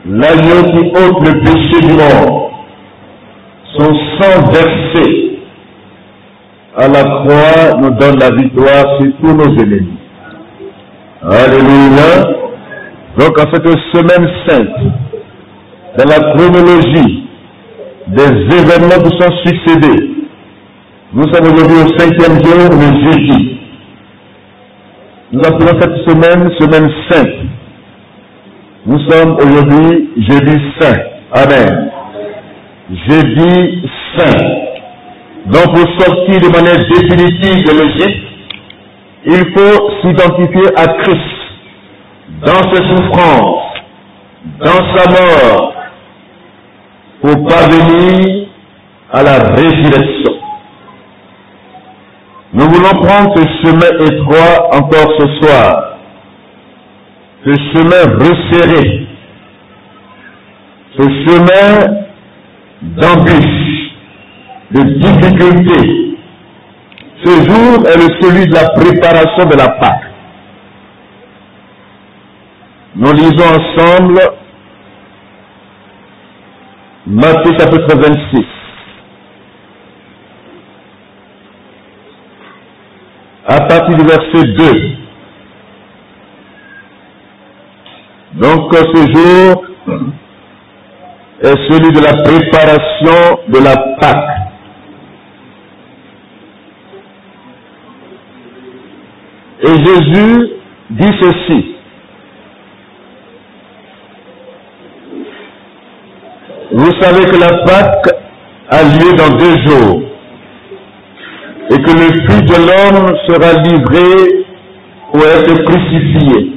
l'agneau qui ôte le péché du monde, son sang versé à la croix nous donne la victoire sur tous nos ennemis. Alléluia. Donc en cette semaine sainte, dans la chronologie des événements qui sont succédés, nous sommes aujourd'hui au 5e jour, le jeudi. Nous appelons cette semaine sainte. Nous sommes aujourd'hui jeudi saint. Amen. Jeudi saint. Donc pour sortir de manière définitive de l'Égypte, il faut s'identifier à Christ dans ses souffrances, dans sa mort, pour parvenir à la résurrection. Nous voulons prendre ce chemin étroit encore ce soir, ce chemin resserré, ce chemin d'embûches, de difficultés. Ce jour est celui de la préparation de la Pâque. Nous lisons ensemble Matthieu chapitre 26. À partir du verset 2. Donc ce jour est celui de la préparation de la Pâque. Et Jésus dit ceci. Vous savez que la Pâque a lieu dans 2 jours et que le Fils de l'homme sera livré pour être crucifié.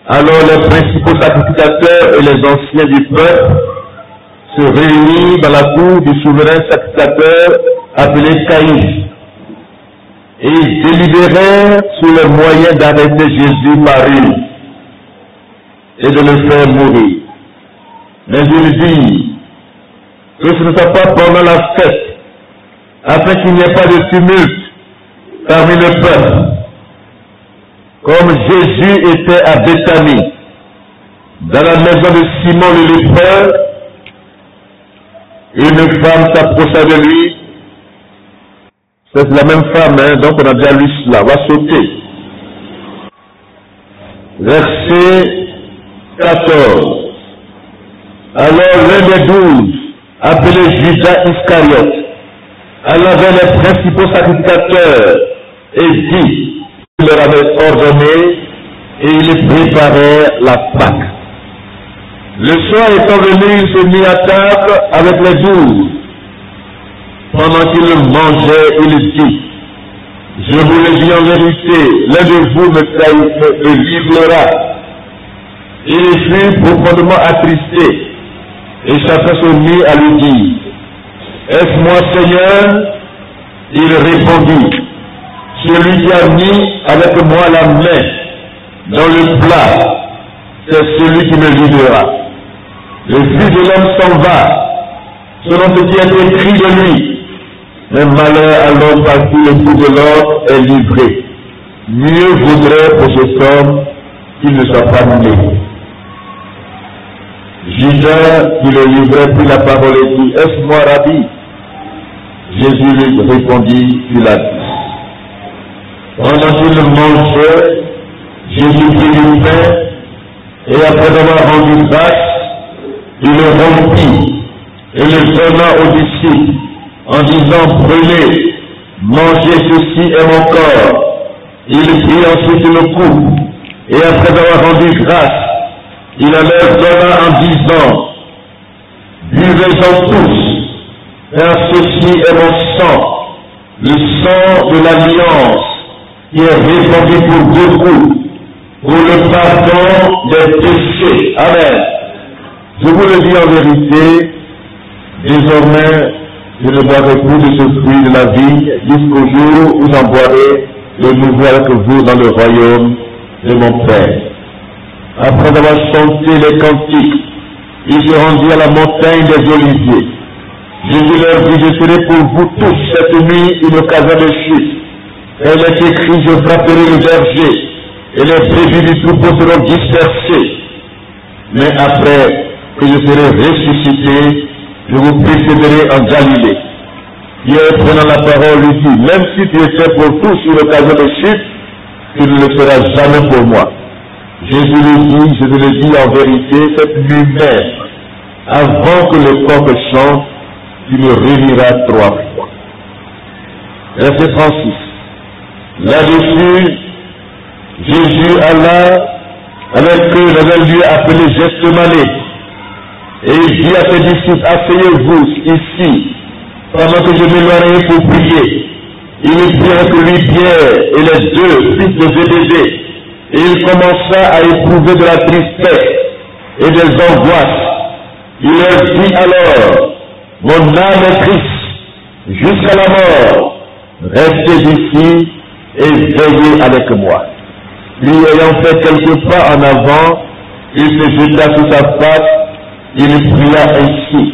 Alors les principaux sacrificateurs et les anciens du peuple se réunirent dans la cour du souverain sacrificateur appelé Caïphe. Et ils délibérèrent sur le moyen d'arrêter Jésus par eux et de le faire mourir. Mais ils disent que ce ne soit pas pendant la fête, afin qu'il n'y ait pas de tumulte parmi le peuple. Comme Jésus était à Béthanie, dans la maison de Simon le lépreux, une femme s'approcha de lui. C'est la même femme, donc on a déjà lu cela. On va sauter. Verset 14. Alors l'un des 12, appelé Judas Iscariote, alla vers les principaux sacrificateurs et dit, il leur avait ordonné et il préparait la Pâque. Le soir étant venu, il se mit à table avec les 12. Pendant qu'il mangeait, il dit, je vous le dis en vérité, l'un de vous me livrera. Il fut profondément attristé. Et chacun se mit à lui dire, est-ce moi, Seigneur? Il répondit, celui qui a mis avec moi la main dans le plat, c'est celui qui me livrera. Le Fils de l'homme s'en va, selon ce qui est écrit de lui. Mais malheur à l'homme par qui le Fils de l'homme est livré. Mieux vaudrait pour cet homme qu'il ne soit pas né. Judas, qui le livrait, prit la parole et dit, est-ce moi, Rabbi? Jésus lui répondit, tu l'as dit. Pendant qu'il mangeait, Jésus prit du pain, et après avoir rendu grâce, il le rompit, et le donna aux disciples, en disant, prenez, mangez, ceci est mon corps. Il prit ensuite le coupe, et après avoir rendu grâce, il leur donna en disant, buvez-en tous, car ceci est mon sang, le sang de l'alliance, qui est répandu pour beaucoup, pour le pardon des péchés. Amen. Je vous le dis en vérité, désormais, je ne boirai plus de ce fruit de la vie jusqu'au jour où j'en boirai de nouveau avec vous dans le royaume de mon Père. Après avoir chanté les cantiques, ils se rendirent à la montagne des Oliviers. Jésus leur dit, je serai pour vous tous cette nuit une occasion de chute. Elle est écrite, je frapperai le berger, et les brebis du troupeau seront dispersées. mais après que je serai ressuscité, je vous précéderai en Galilée. Pierre, prenant la parole, lui dit, même si tu es fait pour tous sur l'occasion de chute, tu ne le seras jamais pour moi. Jésus lui dit, je te le dis en vérité, cette nuit même, avant que le coq chante, tu me renieras 3 fois. Verset 36. Là-dessus, Jésus alla avec eux dans un lieu appelé Gethsémanée. Et il dit à ses disciples, asseyez-vous ici, pendant que je m'éloignerai pour prier. Il prit avec lui Pierre et les 2 fils de Zébédée. Et il commença à éprouver de la tristesse et des angoisses. Il leur dit alors, mon âme est triste jusqu'à la mort. Restez ici et veillez avec moi. Lui ayant fait quelques pas en avant, il se jeta sur sa face, il pria ainsi.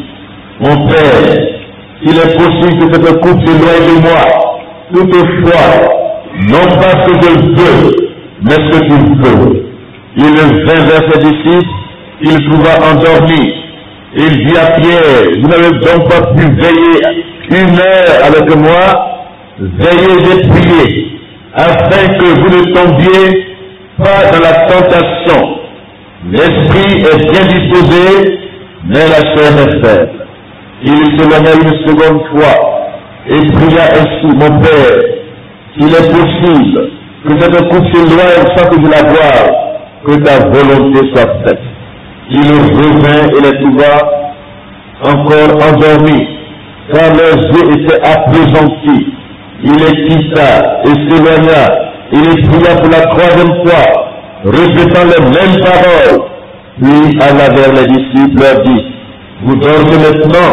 Mon Père, il est possible que cette coupe s'éloigne de moi. Toutefois, non pas ce que je veux, mais ce que tu veux. Il vint vers ses disciples, il trouva endormi. Il dit à Pierre, vous n'avez donc pas pu veiller 1 heure avec moi? Veillez et priez, afin que vous ne tombiez pas dans la tentation. L'esprit est bien disposé, mais la chair est faible. Il s'éloigna une seconde fois et pria ainsi, mon Père, s'il est possible que cette coupe s'éloigne sans que je la voie, que ta volonté soit faite. Il revint et les trouva encore endormis, car leurs yeux étaient appesantis. Il les quitta et s'éloigna. Il pria pour la 3e fois, répétant les mêmes paroles. Puis alla vers les disciples, leur dit, vous dormez maintenant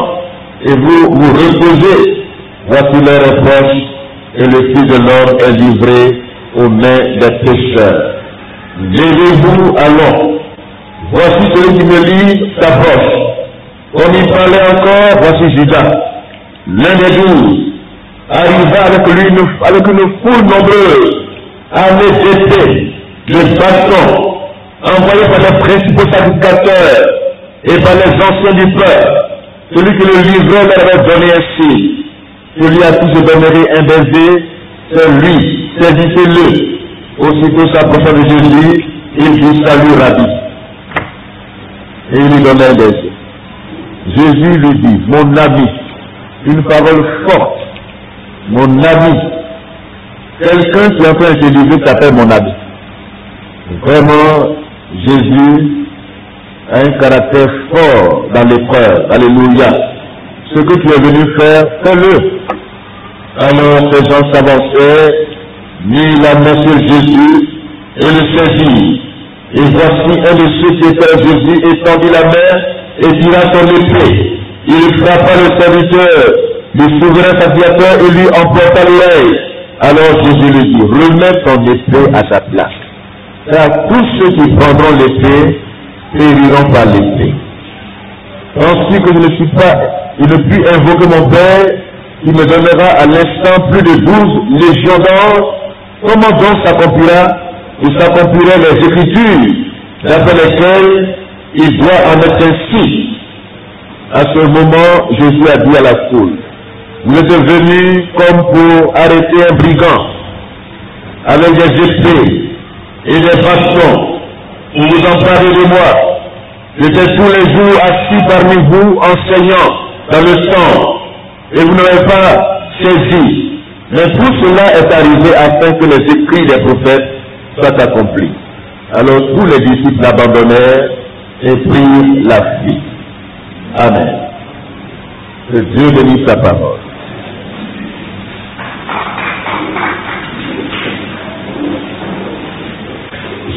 et vous vous reposez. Voici l'heure est proche et le Fils de l'homme est livré aux mains des pécheurs. Levez-vous, allons. Voici celui qui me lit s'approche. On y parlait encore, voici Judas, l'un des 12, arriva avec une foule nombreuse, armée d'épées, de bâtons, envoyés par les principaux sacrificateurs et par les anciens du peuple. Celui qui le livrait leur avait donné un signe. Celui à qui je donnerai un baiser, c'est lui, saisissez-le. Aussitôt s'approchant de Jésus, il dit, salut Rabbi. Et il lui donna un baiser. Jésus lui dit, mon ami, une parole forte, mon ami. Quelqu'un qui est en train de te livrer s'appelle mon ami. Vraiment, Jésus a un caractère fort dans l'épreuve. Alléluia. Ce que tu es venu faire, fais-le. Alors ces gens s'avançaient, mirent la main sur Jésus et le saisirent. Et voici un de ceux qui étaient à Jésus étendit la main et tira son épée. Il frappa le serviteur du souverain sacrificateur et lui emporta l'oreille. Alors Jésus lui dit, remets ton épée à sa place. Car tous ceux qui prendront l'épée périront par l'épée. Ainsi que je ne puis invoquer mon Père, qui me donnera à l'instant plus de 12 légions d'anges, comment donc s'accomplira? Il s'accomplirait les Écritures, d'après lesquelles il doit en être ainsi. À ce moment, Jésus a dit à la foule, vous êtes venus comme pour arrêter un brigand, avec des épées et des bâtons, pour vous emparer de moi. J'étais tous les jours assis parmi vous, enseignant dans le temple, et vous n'avez pas saisi. Mais tout cela est arrivé afin que les écrits des prophètes soient accomplis. Alors tous les disciples l'abandonnèrent et prirent la fuite. Amen. Que Dieu bénisse sa parole.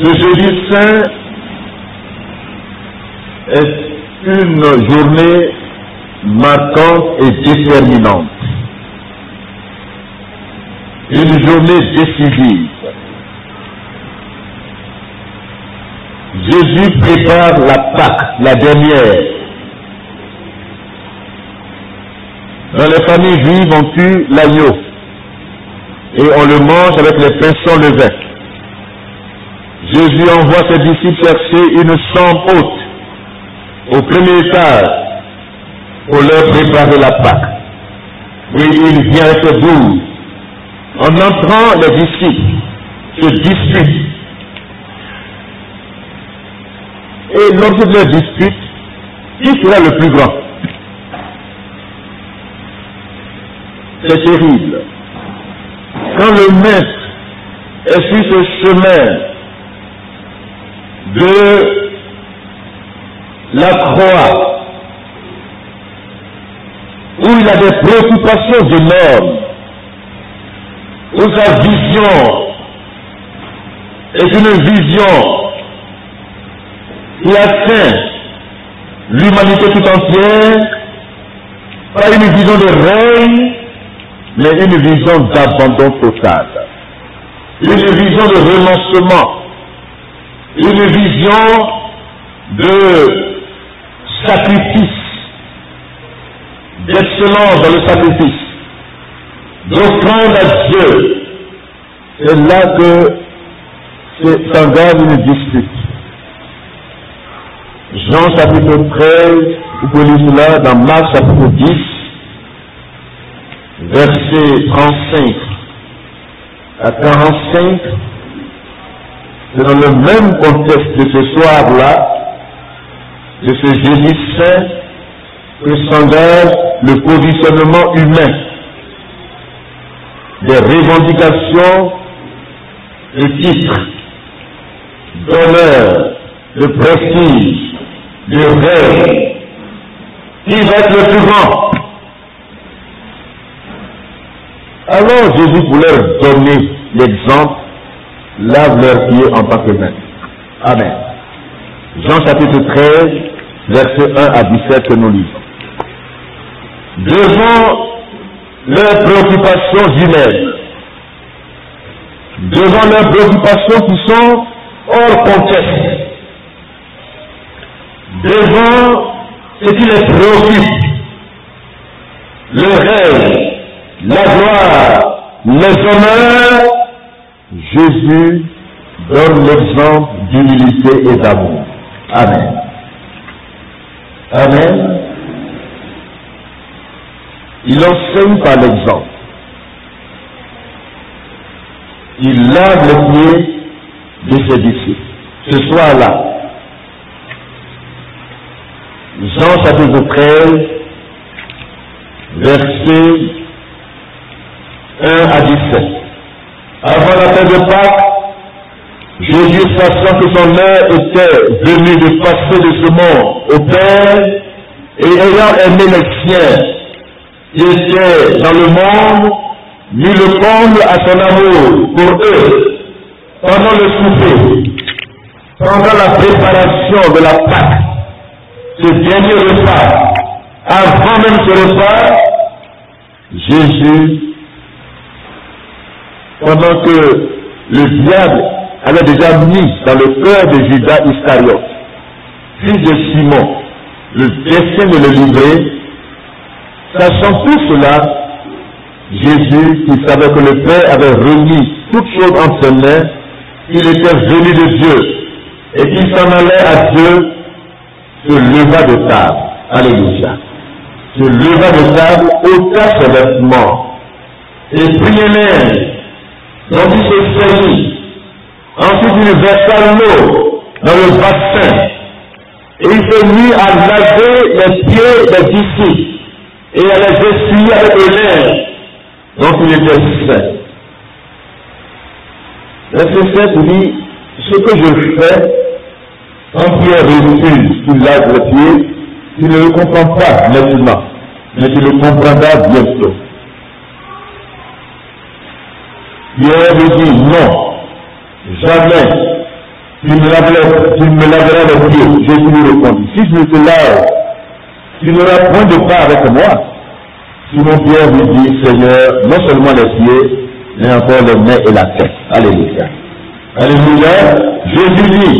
Ce jeudi saint est une journée marquante et déterminante. Une journée décisive. Jésus prépare la Pâque, la dernière. Dans les familles juives, on tue l'agneau et on le mange avec les pains sans levain. Jésus envoie ses disciples chercher une chambre haute au premier étage pour leur préparer la Pâque. Oui, il vient avec ses 12. En entrant, les disciples se disputent. Et l'objet de leur dispute, qui sera le plus grand? C'est terrible. Quand le maître est sur ce chemin de la croix, où il a des préoccupations énormes, où sa vision est une vision qui atteint l'humanité tout entière, pas une vision de règne, mais une vision d'abandon total, une vision de renoncement, une vision de sacrifice, d'excellence dans le sacrifice, d'offrande à Dieu. C'est là que s'engage une dispute. Jean chapitre 13, vous pouvez lire cela dans Marc chapitre 10, verset 35 à 45. C'est dans le même contexte de ce soir-là, de ce jeudi saint, que s'engage le positionnement humain, des revendications de titres, d'honneur, de prestige, de règne. Qui va être le plus grand? Alors Jésus voulait donner l'exemple, lave leurs pieds en tant que maître. Amen. Jean chapitre 13, verset 1 à 17 que nous lisons. Devant leurs préoccupations humaines, devant leurs préoccupations qui sont hors contexte, devant ce qui les préoccupe, le règne, la gloire, les honneurs, Jésus donne l'exemple d'humilité et d'amour. Amen. Amen. Il enseigne par l'exemple. Il lave les pieds de ses disciples. Ce soir-là, Jean chapitre 13, verset 1 à 17. Avant la fête de Pâques, Jésus, sachant que son heure était venue de passer de ce monde au Père, et ayant aimé les siens qui étaient dans le monde, mit le comble à son amour pour eux pendant le souper, pendant la préparation de la Pâque, ce dernier repas. Avant même ce repas, Jésus, pendant que le diable avait déjà mis dans le cœur de Judas Iscariote, fils de Simon, le dessein de le livrer, sachant tout cela, Jésus, qui savait que le Père avait remis toutes choses entre ses mains, qu'il était venu de Dieu et qu'il s'en allait à Dieu, se leva de table. Alléluia. Se leva de table, ôta ses vêtements et prit un linge dont il se saisit. Ensuite, il versa l'eau dans le bassin et il se mit à laver les pieds des disciples et à les essuyer avec le linge dont il était saint. Verset 7 dit, ce que je fais, quand Pierre refuse qu'il lave les pieds, il ne le comprend pas maintenant, mais il le comprendra bientôt. Pierre lui dit, non, jamais, tu me laveras les pieds. Jésus lui répondit, si je te lave, tu n'auras point de part avec moi. Simon Pierre lui dit, Seigneur, non seulement les pieds, mais encore les mains et la tête. Alléluia. Alléluia. Jésus dit,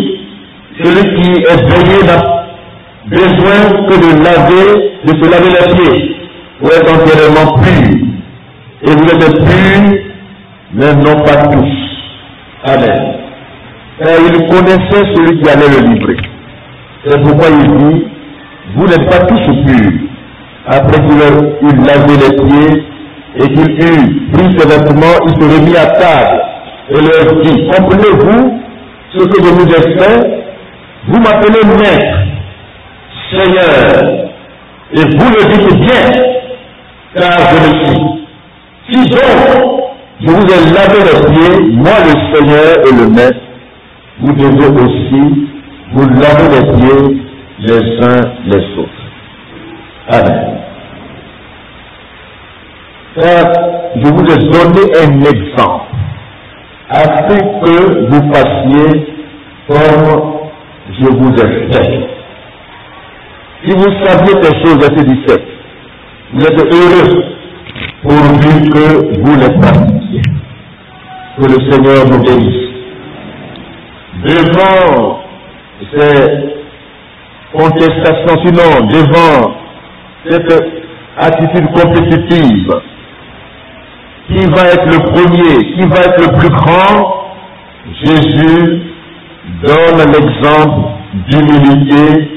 celui qui est baigné n'a besoin que de se laver les pieds pour être entièrement pur. Et vous êtes purs, mais non pas tous. Amen. Et il connaissait celui qui allait le livrer. C'est pourquoi il dit, vous n'êtes pas tous purs. Après qu'il eut lavé les pieds et qu'il eut pris ses vêtements, il se remit à table et leur dit, comprenez-vous ce que je vous ai fait? Vous m'appelez maître, Seigneur, et vous le dites bien, car je le suis. Si donc je vous ai lavé les pieds, moi le Seigneur et le maître, vous devez aussi vous laver les pieds les uns les autres. Amen. Car je vous ai donné un exemple, afin que vous fassiez comme je vous ai fait. Si vous saviez ces choses, verset 17, vous êtes heureux pourvu que vous les pratiquiez. Que le Seigneur nous bénisse. Devant ces contestations, sinon devant cette attitude compétitive, qui va être le premier, qui va être le plus grand, Jésus donne l'exemple d'humilité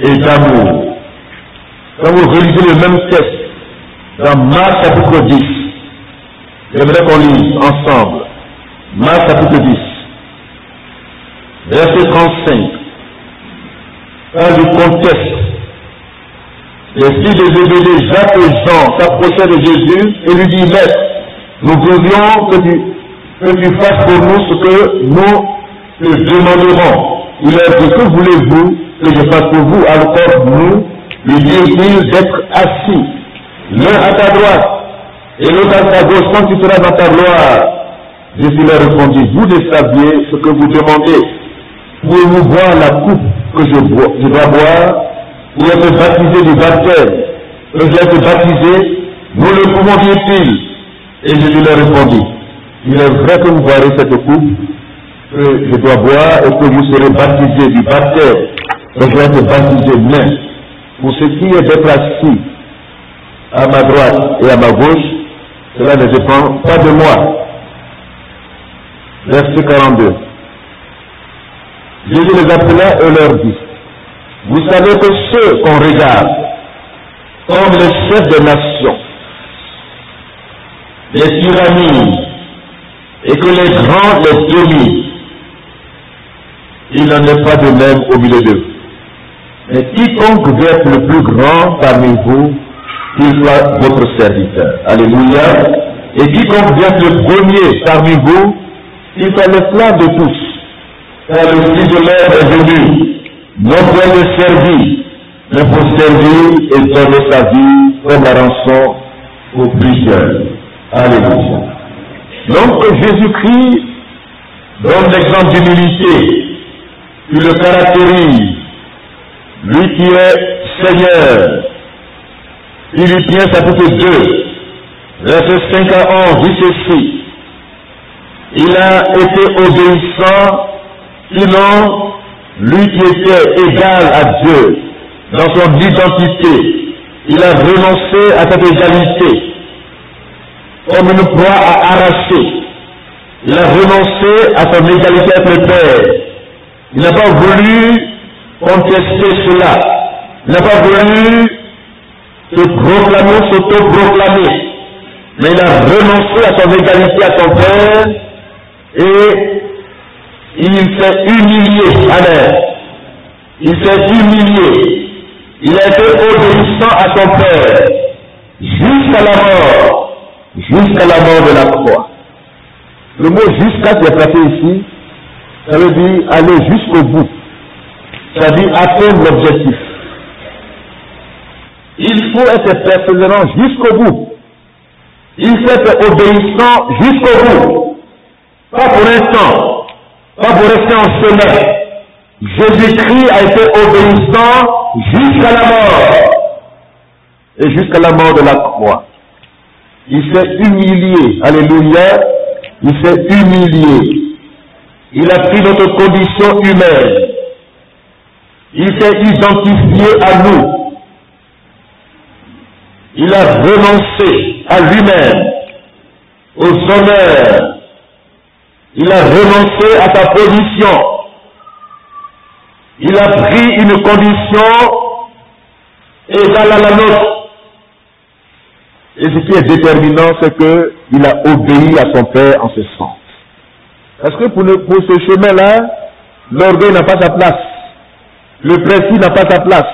et d'amour. Quand vous relisez le même texte, dans Marc chapitre 10, j'aimerais qu'on lise ensemble, Marc chapitre 10, verset 35, quand du contexte, les filles de Zébédée, Jacques et Jean s'approchaient de Jésus et lui disent, Maître, nous voudrions que tu fasses pour nous ce que nous te demanderons. Il leur dit, que voulez-vous que je fasse pour vous? Alors nous, lui dirent-ils d'être assis, l'un à ta droite et l'autre à ta gauche, quand tu seras dans ta gloire. Jésus leur répondit, vous ne saviez ce que vous demandez. Pouvez-vous boire la coupe que je dois boire, ou être baptisé du baptême que je vais être baptisé? Nous le pouvons, dit-il. Et Jésus leur répondit, il est vrai que vous boirez cette coupe que je dois boire et que vous serez baptisé du baptême que je vais être baptisé, mais pour ce qui est d'être assis à ma droite et à ma gauche, cela ne dépend pas de moi. Verset 42. Jésus les appela et leur dit, vous savez que ceux qu'on regarde comme les chefs des nations, les tyrannies, et que les grands les dominent, il n'en est pas de même au milieu d'eux. Mais quiconque veut être le plus grand parmi vous, qu'il soit votre serviteur. Alléluia. Et quiconque veut être le premier parmi vous, qu'il soit l'esclave de tous. Car le Fils de l'homme est venu, non pour être servi, mais pour servir et donner sa vie comme la rançon aux plusieurs. Alléluia. Donc Jésus-Christ donne l'exemple d'humilité qui le caractérise, lui qui est Seigneur. Philippiens chapitre 2, versets 5 à 11, dit ceci. Il a été obéissant, sinon lui qui était égal à Dieu dans son identité, il a renoncé à cette égalité comme une proie à arracher. Il a renoncé à son égalité avec le Père. Il n'a pas voulu contester cela. Il n'a pas voulu se proclamer, s'auto-proclamer. Mais il a renoncé à son égalité à son Père et il s'est humilié. Amen. Il s'est humilié. Il a été obéissant à son Père jusqu'à la mort. Jusqu'à la mort de la croix. Le mot jusqu'à qui est placé ici, ça veut dire aller jusqu'au bout. Ça veut dire atteindre l'objectif. Il faut être persévérant jusqu'au bout. Il faut être obéissant jusqu'au bout. Pas pour l'instant. Pas pour rester en chemin. Jésus-Christ a été obéissant jusqu'à la mort. Et jusqu'à la mort de la croix. Il s'est humilié. Alléluia. Il s'est humilié. Il a pris notre condition humaine. Il s'est identifié à nous. Il a renoncé à lui-même, aux honneurs. Il a renoncé à sa position. Il a pris une condition égale à la nôtre. Et ce qui est déterminant, c'est qu'il a obéi à son Père en ce sens. Parce que pour ce chemin-là, l'orgueil n'a pas sa place. Le principe n'a pas sa place.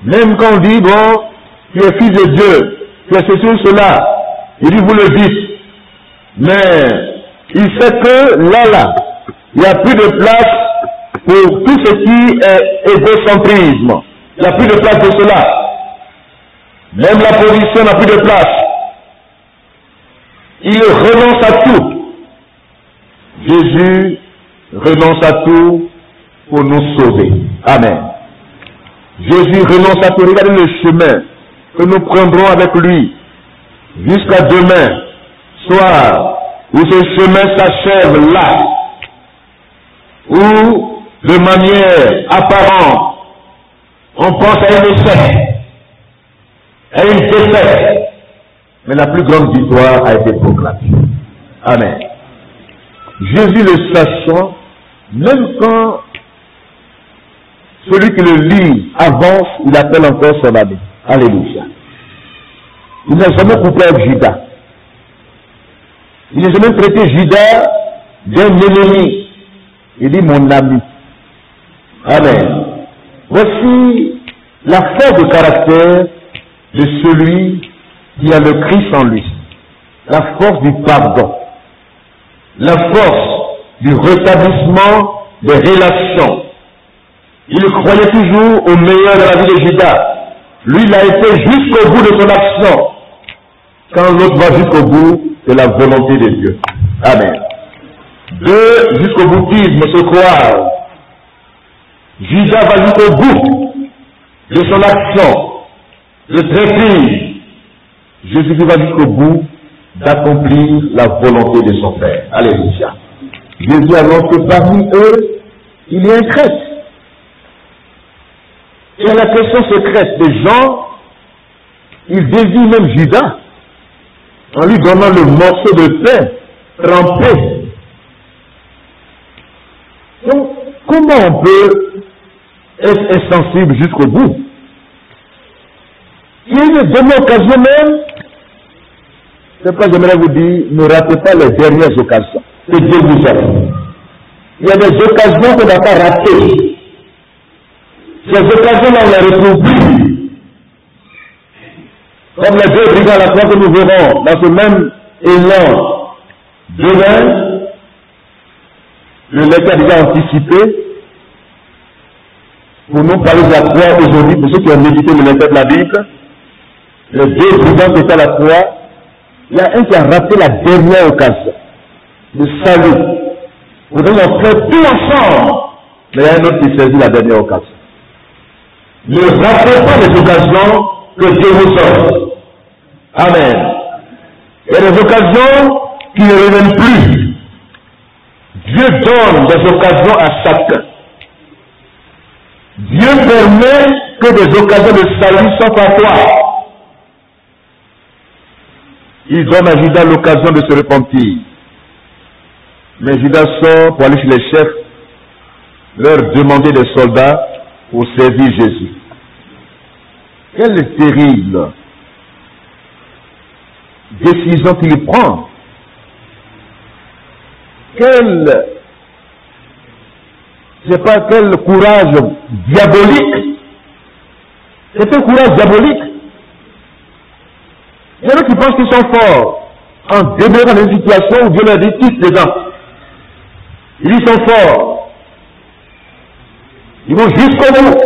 Même quand on dit, bon, tu es fils de Dieu, tu es ceci ou cela, il dit, vous le dites. Mais il sait que là, il n'y a plus de place pour tout ce qui est égocentrisme. Il n'y a plus de place pour cela. Même la position n'a plus de place. Il renonce à tout. Jésus renonce à tout pour nous sauver. Amen. Jésus renonce à tout. Regardez le chemin que nous prendrons avec lui jusqu'à demain soir, où ce chemin s'achève là, où de manière apparente on pense à un échec, à une défaite, mais la plus grande victoire a été proclamée. Amen. Jésus le sachant, même quand celui qui le lit avance, il appelle encore son ami. Alléluia. Il n'a jamais coupé avec Judas. Il n'a jamais traité Judas d'un ennemi. Il dit mon ami. Amen. Voici la force de caractère de celui qui a le Christ en lui. La force du pardon. La force du rétablissement des relations. Il croyait toujours au meilleur de la vie de Judas. Lui, il a été jusqu'au bout de son action. Quand l'autre va jusqu'au bout de la volonté de Dieu. Amen. Deux, jusqu'au boutisme, se croire. Judas va jusqu'au bout de son action. Le traiter. Jésus va jusqu'au bout d'accomplir la volonté de son Père. Alléluia. Jésus annonce que parmi eux, il y a un crête. Et à la question secrète des gens, il désigne même Judas en lui donnant le morceau de pain trempé. Donc, comment on peut être insensible jusqu'au bout? Il y a une bonne occasion même. C'est pourquoi j'aimerais vous dire, ne ratez pas les dernières occasions que Dieu vous offre. Il y a des occasions qu'on n'a pas ratées. Ces occasions-là, on ne les retrouve plus. Comme les deux brigands à la croix que nous verrons dans ce même élan. Demain, le lecteur a déjà anticipé pour nous parler de la croix aujourd'hui, pour ceux qui ont médité le lecteur de la Bible. Les deux brigands qui étaient à la croix, il y a un qui a raté la dernière occasion de salut. Nous devons faire tout ensemble. Mais il y a un autre qui saisit la dernière occasion. Ne ratez pas les occasions que Dieu vous offre. Amen. Il y a des occasions qui ne reviennent plus. Dieu donne des occasions à chacun. Dieu permet que des occasions de salut soient à toi. Il donne à Judas l'occasion de se repentir. Mais Judas sort pour aller chez les chefs, leur demander des soldats pour servir Jésus. Quelle terrible décision qu'il prend. Quel courage diabolique. C'est un courage diabolique. Il y en a qui pensent qu'ils sont forts en demeurant dans une situation où Dieu leur dit quitte les gens. Ils sont forts. Ils vont jusqu'au bout.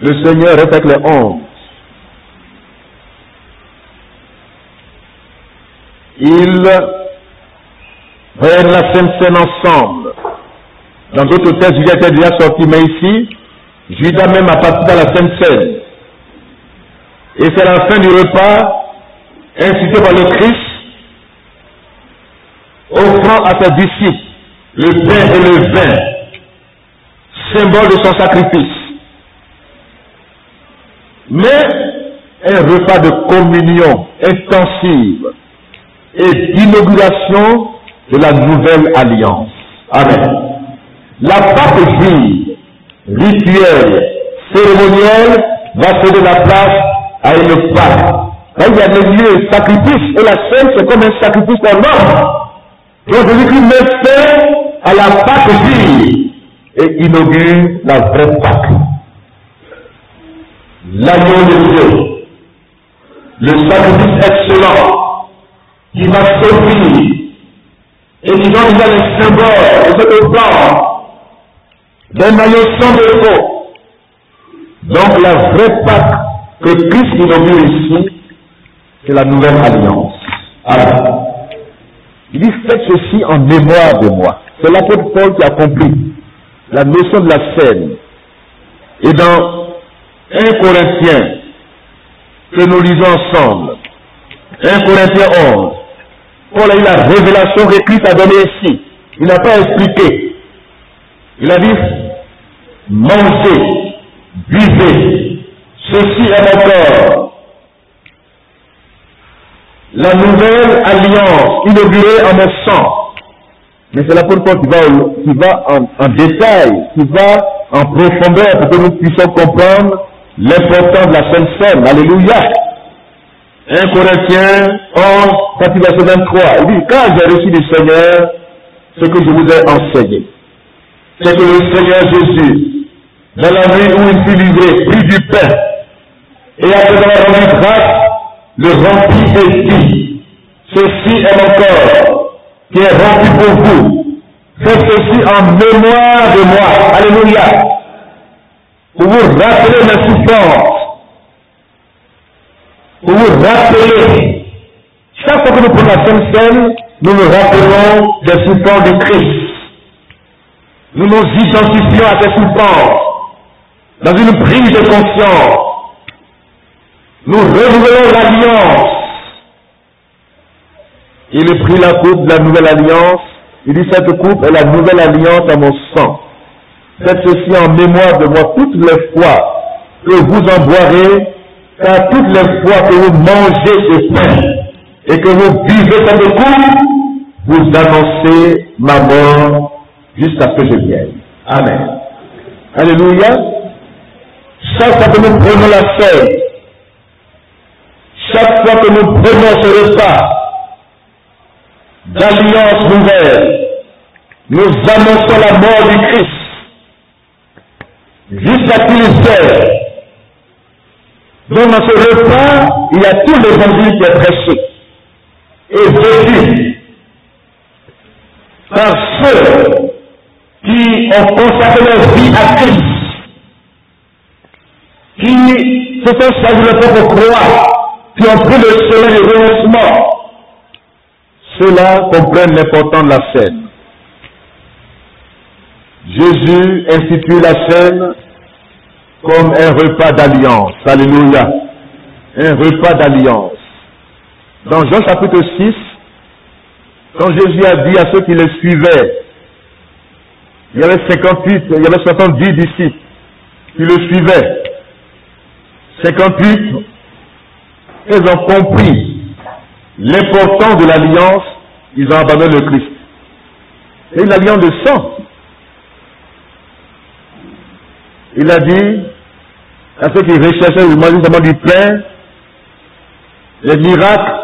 Le Seigneur est avec les 11. Ils prennent la Sainte Seine ensemble. Dans d'autres textes, Judas était déjà sorti, mais ici, Judas même a participé à la Sainte Seine. Et c'est la fin du repas, institué par le Christ, offrant à ses disciples le pain et le vin, symbole de son sacrifice. Mais un repas de communion intensive et d'inauguration de la nouvelle alliance. Amen. la papeterie rituelle, cérémonielle, va céder la place à une Pâque. Il y a des lieux sacrifices et la scène c'est comme un sacrifice en homme. Donc Jésus-Christ met fin à la papeterie et inaugure la vraie Pâque. L'agneau de Dieu, le sacrifice excellent qui va s'offrir et qui donne déjà les symboles et ce temps d'un agneau sans défaut. Donc la vraie Pâque que Christ inaugure ici, c'est la nouvelle alliance. Alors, il dit faites ceci en mémoire de moi. C'est l'apôtre Paul qui a compris la notion de la scène. Et dans 1 Corinthiens, que nous lisons ensemble, 1 Corinthiens 11, Paul a eu la révélation que Christ a donnée ici. Il n'a pas expliqué. Il a dit, mangez, buvez, ceci est mon corps. La nouvelle alliance inaugurée en mon sang. Mais c'est l'apôtre Paul qui va en détail, qui va en profondeur pour que nous puissions comprendre l'importance de la Sainte Seine. Alléluia. 1 Corinthiens 11, verset 23. Il dit, quand j'ai reçu du Seigneur ce que je vous ai enseigné, c'est que le Seigneur Jésus, dans la nuit où il fut livré, prit du pain, et après avoir rendu grâce, le remplit et dit, ceci est mon corps, qui est rempli pour vous. Faites ceci en mémoire de moi. Alléluia. Pour vous rappeler mes souffrances. Pour vous rappeler. Chaque fois que nous prenons la Sainte Seine, nous nous rappelons des souffrances de Christ. Nous nous identifions à ces souffrances. Dans une prise de conscience. Nous renouvelons l'alliance. Il a pris la coupe de la nouvelle alliance. Il dit, cette coupe est la nouvelle alliance à mon sang. Faites ceci en mémoire de moi toutes les fois que vous en boirez, car toutes les fois que vous mangez ce pain et que vous buvez cette coupe, vous annoncez ma mort jusqu'à ce que je vienne. Amen. Alléluia. Chaque fois que nous prenons la scène, chaque fois que nous prenons ce repas d'alliance nouvelle, nous annonçons la mort du Christ jusqu'à qu'il vienne. Donc dans ce repas, il y a tout l'évangile qui est prêché et vécu par ceux qui ont consacré leur vie à Christ, qui se sont chargés de leur propre croix, qui ont pris le chemin du renoncement. Ceux-là comprennent l'importance de la scène. Jésus institue la scène comme un repas d'alliance. Alléluia. Un repas d'alliance. Dans Jean chapitre 6, quand Jésus a dit à ceux qui le suivaient, il y avait 58, il y avait 70 disciples qui le suivaient. 58, ils ont compris l'importance de l'alliance, ils ont abandonné le Christ. C'est une alliance de sang. Il a dit à ceux qui recherchaient le manger du pain, les miracles,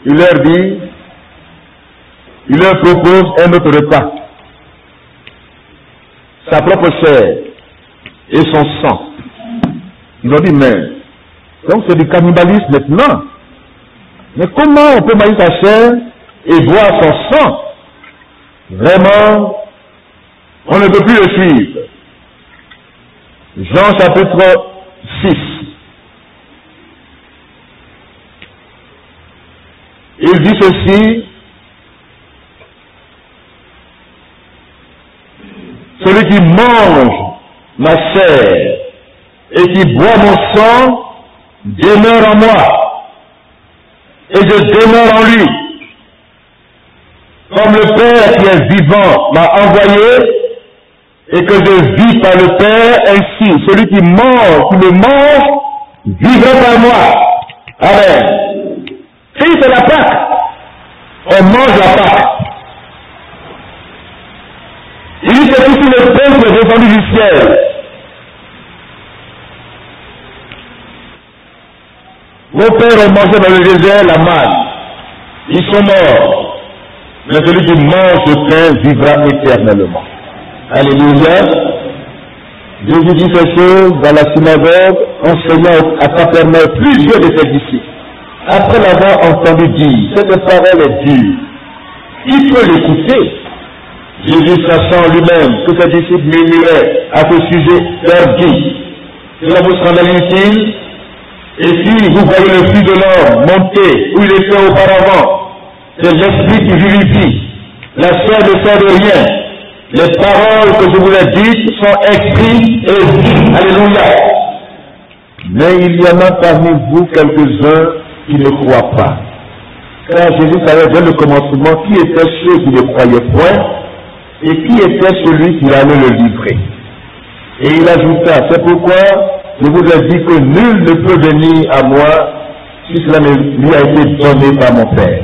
il leur dit, il leur propose un autre repas. Sa propre chair et son sang. Ils ont dit, mais, donc c'est du cannibalisme maintenant. Mais comment on peut manger sa chair et boire son sang? Vraiment, on ne peut plus le suivre. Jean chapitre 6. Il dit ceci, celui qui mange ma chair et qui boit mon sang demeure en moi et je demeure en lui. Comme le Père qui est vivant m'a envoyé et que je vis par le Père, ainsi celui qui me mange, vivra par moi. Amen. Si c'est la Pâque, on mange la Pâque. Il dit c'est le pain qui est descendu du ciel. Vos pères ont mangé dans le désert la manne. Ils sont morts. Mais celui qui mange ce pain vivra éternellement. Alléluia. Jésus dit ces choses dans la synagogue, enseignant à Capernaum plusieurs de ses disciples. Après l'avoir entendu dire, cette parole est dure. Qui peut l'écouter? Jésus, sachant lui-même que ses disciples murmuraient à ce sujet, leur dit, cela vous semble inutile? Et si vous voyez le Fils de l'homme monter où il était auparavant, c'est l'Esprit qui vivifie. La chair ne sert de rien. Les paroles que je vous ai dites sont écrites et dites. Alléluia. Mais il y en a parmi vous quelques-uns qui ne croient pas. Car Jésus savait dès le commencement qui étaient ceux qui ne croyaient point et qui était celui qui allait le livrer. Et il ajouta, c'est pourquoi je vous ai dit que nul ne peut venir à moi si cela ne lui a été donné par mon Père.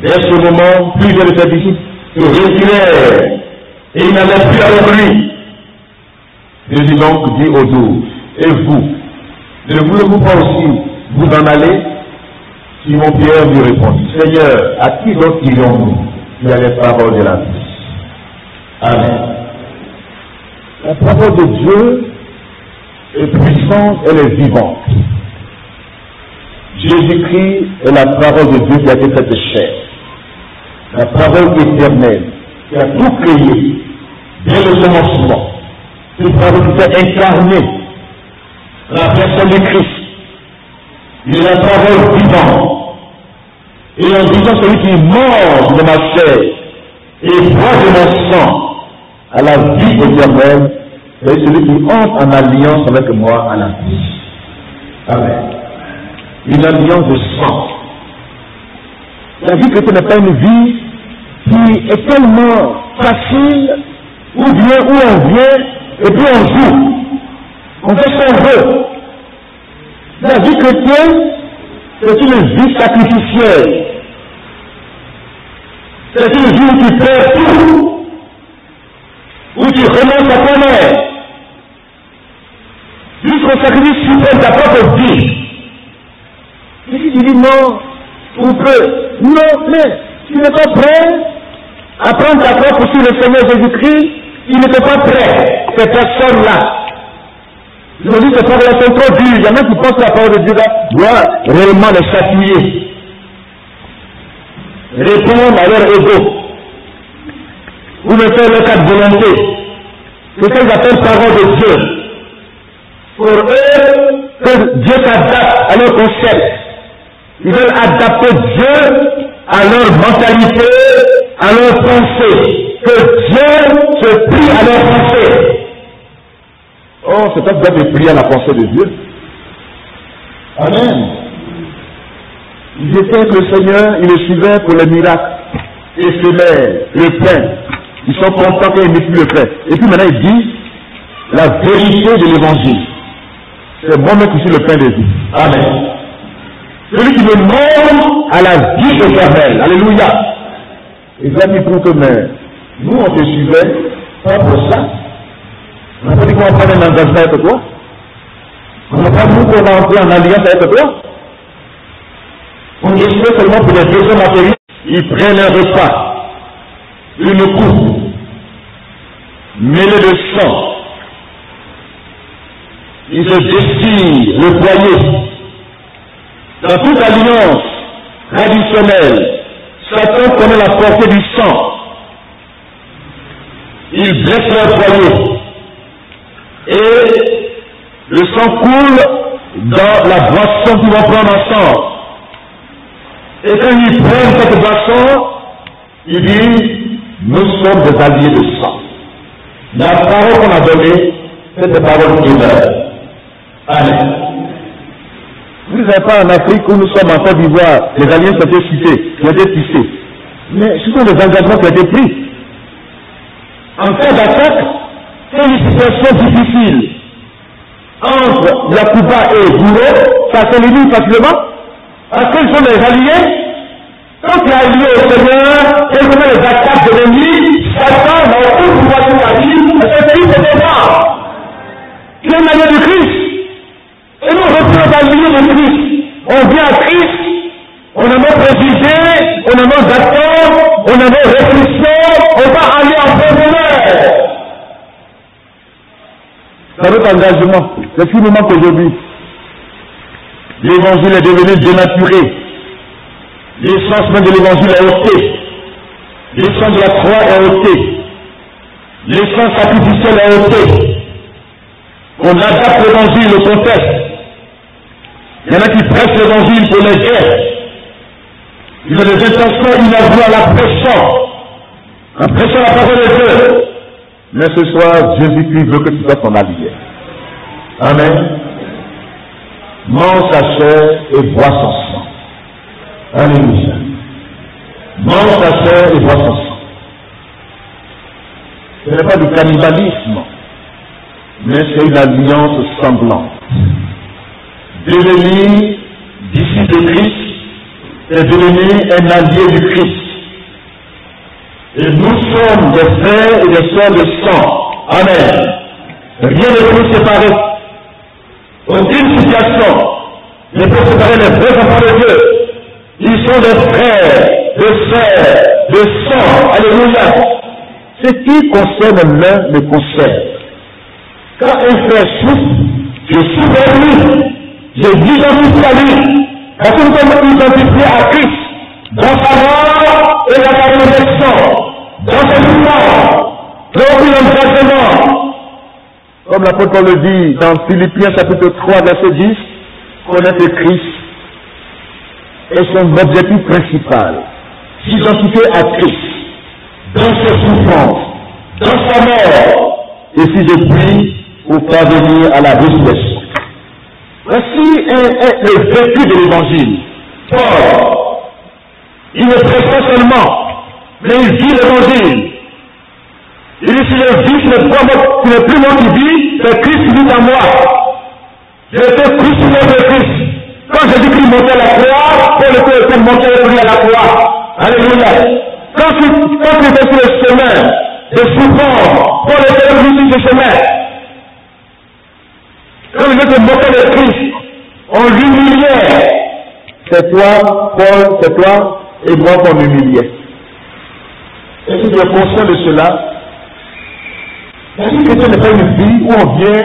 Dès ce moment, plusieurs de ses disciples se retirèrent et ils n'allaient plus avec lui. Jésus donc dit aux 12, et vous, ne voulez-vous pas aussi vous en aller? Simon-Pierre lui répondit, Seigneur, à qui donc irions-nous? Tu as les paroles de la vie. Amen. La parole de Dieu est puissante, elle est vivante. Jésus-Christ est la parole de Dieu qui a été faite chair. La parole éternelle qui a tout créé dès le commencement. Une parole qui s'est incarnée dans la personne de Christ. Il est la parole vivante. Et en disant celui qui mange de ma chair et boit de mon sang à la vie éternelle, c'est celui qui entre en alliance avec moi à la vie. Amen. Une alliance de sang. La vie chrétienne n'est pas une vie qui est tellement facile, où on vient, et puis on joue. On fait ce qu'on veut. La vie chrétienne, c'est une vie sacrificielle. C'est une vie où tu perds tout, où tu renonces à toi-même, jusqu'au sacrifice suprême de ta propre vie. Et si tu dis non, on peut, non, mais tu n'es pas prêt à prendre ta croix sur le Seigneur Jésus-Christ, il n'était pas prêt, ces personnes-là. Je me dis que ces paroles sont trop dures. Il y en a qui pensent que la parole de Dieu doit réellement les chatouiller. Répondre à leur ego. Ou me faire leur cas de volonté. C'est ce qu'ils appellent parole de Dieu. Pour eux, que Dieu s'adapte à leur concept. Ils veulent adapter Dieu à leur mentalité, à leur pensée. Que Dieu se plie à leur pensée. Oh, c'est pas que de prier à la pensée de Dieu. Amen. Ils étaient avec le Seigneur, ils le suivaient pour les miracles, éphémères, le pain. Ils sont contents qu'ils n'aient plus le pain. Et puis maintenant, il dit la vérité de l'évangile. C'est moi-même qui suis le pain de vie. Amen. Celui qui me mord à la vie éternelle. Alléluia. Et ça, il prouve que nous, on te suivait, pas pour ça. On n'a pas dit qu'on va prendre un engagement avec toi. On n'a pas dit qu'on va entrer en alliance avec toi. On décidait seulement pour les besoins matériels. Ils prennent un repas, une coupe, mêlée de sang. Ils se destillent le poignet. Dans toute alliance traditionnelle, Satan connaît la portée du sang. Ils blessent leur poignet. Et le sang coule dans la boisson qu'ils vont prendre ensemble. Et quand ils prennent cette boisson, ils disent, nous sommes des alliés de sang. La parole qu'on a donnée, c'est des paroles qui meurent. Amen. Vous ne savez pas en Afrique où nous sommes en Côte d'Ivoire, les alliés ont été cités, ont été tissés. Mais ce sont des engagements qui ont été pris. En cas d'attaque, c'est une situation difficile. Entre Yacouba et Gouro, ça s'élimine facilement. Parce qu'ils sont des alliés. Quand tu es allié au Seigneur, quelles sont les attaques de l'ennemi, Satan n'a aucun pouvoir sur la vie, parce on a nos attentes, on a nos réflexions, on va aller en profondeur. C'est notre engagement. C'est ce qui nous manque aujourd'hui. L'évangile est devenu dénaturé. L'essence même de l'évangile est ôtée. L'essence de la croix est ôtée. L'essence artificielle est ôtée. On adapte l'évangile au contexte. Il y en a qui prêchent l'évangile pour les guerres. Ils ont des intentions inavouées à la prêchant. En prêchant la parole de Dieu. Mais ce soir, Jésus-Christ veut que tu sois son allié. Amen. Mange sa chair et bois son sang. Alléluia. Mange sa chair et bois son sang. Ce n'est pas du cannibalisme, mais c'est une alliance sanglante. Devenir disciple de Christ, c'est devenir un allié du Christ. Et nous sommes des frères et des sœurs de sang. Amen. Rien ne peut séparer. Aucune situation ne peut séparer les vrais enfants de Dieu. Ils sont des frères, des sœurs, de sang. Alléluia. Ce qui concerne l'un me concerne. Quand un frère souffre, je souffre à lui. Je m'identifie à lui. Parce que nous sommes identifiés à Christ. Dans sa mort et dans sa résurrection. Dans sa mouvement. Dans aucun engagement. Comme l'apôtre le dit dans Philippiens chapitre 3 verset 10, connaître Christ est son objectif principal. S'identifier à Christ. Dans ses souffrances, dans sa mort, et si je prie pour parvenir à la résurrection. Voici le vécu de l'évangile. Paul, il ne prêche pas seulement, mais il vit l'évangile. Il dit, si je vis, ce n'est plus moi qui vis, c'est Christ qui vit en moi. Je suis crucifié de Christ. Quand Jésus-Christ montait à la croix, Paul était monté avec lui à la croix. Alléluia. Quand tu étais sur le chemin de souffrance, Paul était sur ce chemin. Quand il était monté de Christ, on l'humiliait. C'est toi, Paul, c'est toi et moi qu'on humiliait. Et si tu es conscient de cela, la vie chrétienne n'est pas une vie où on vient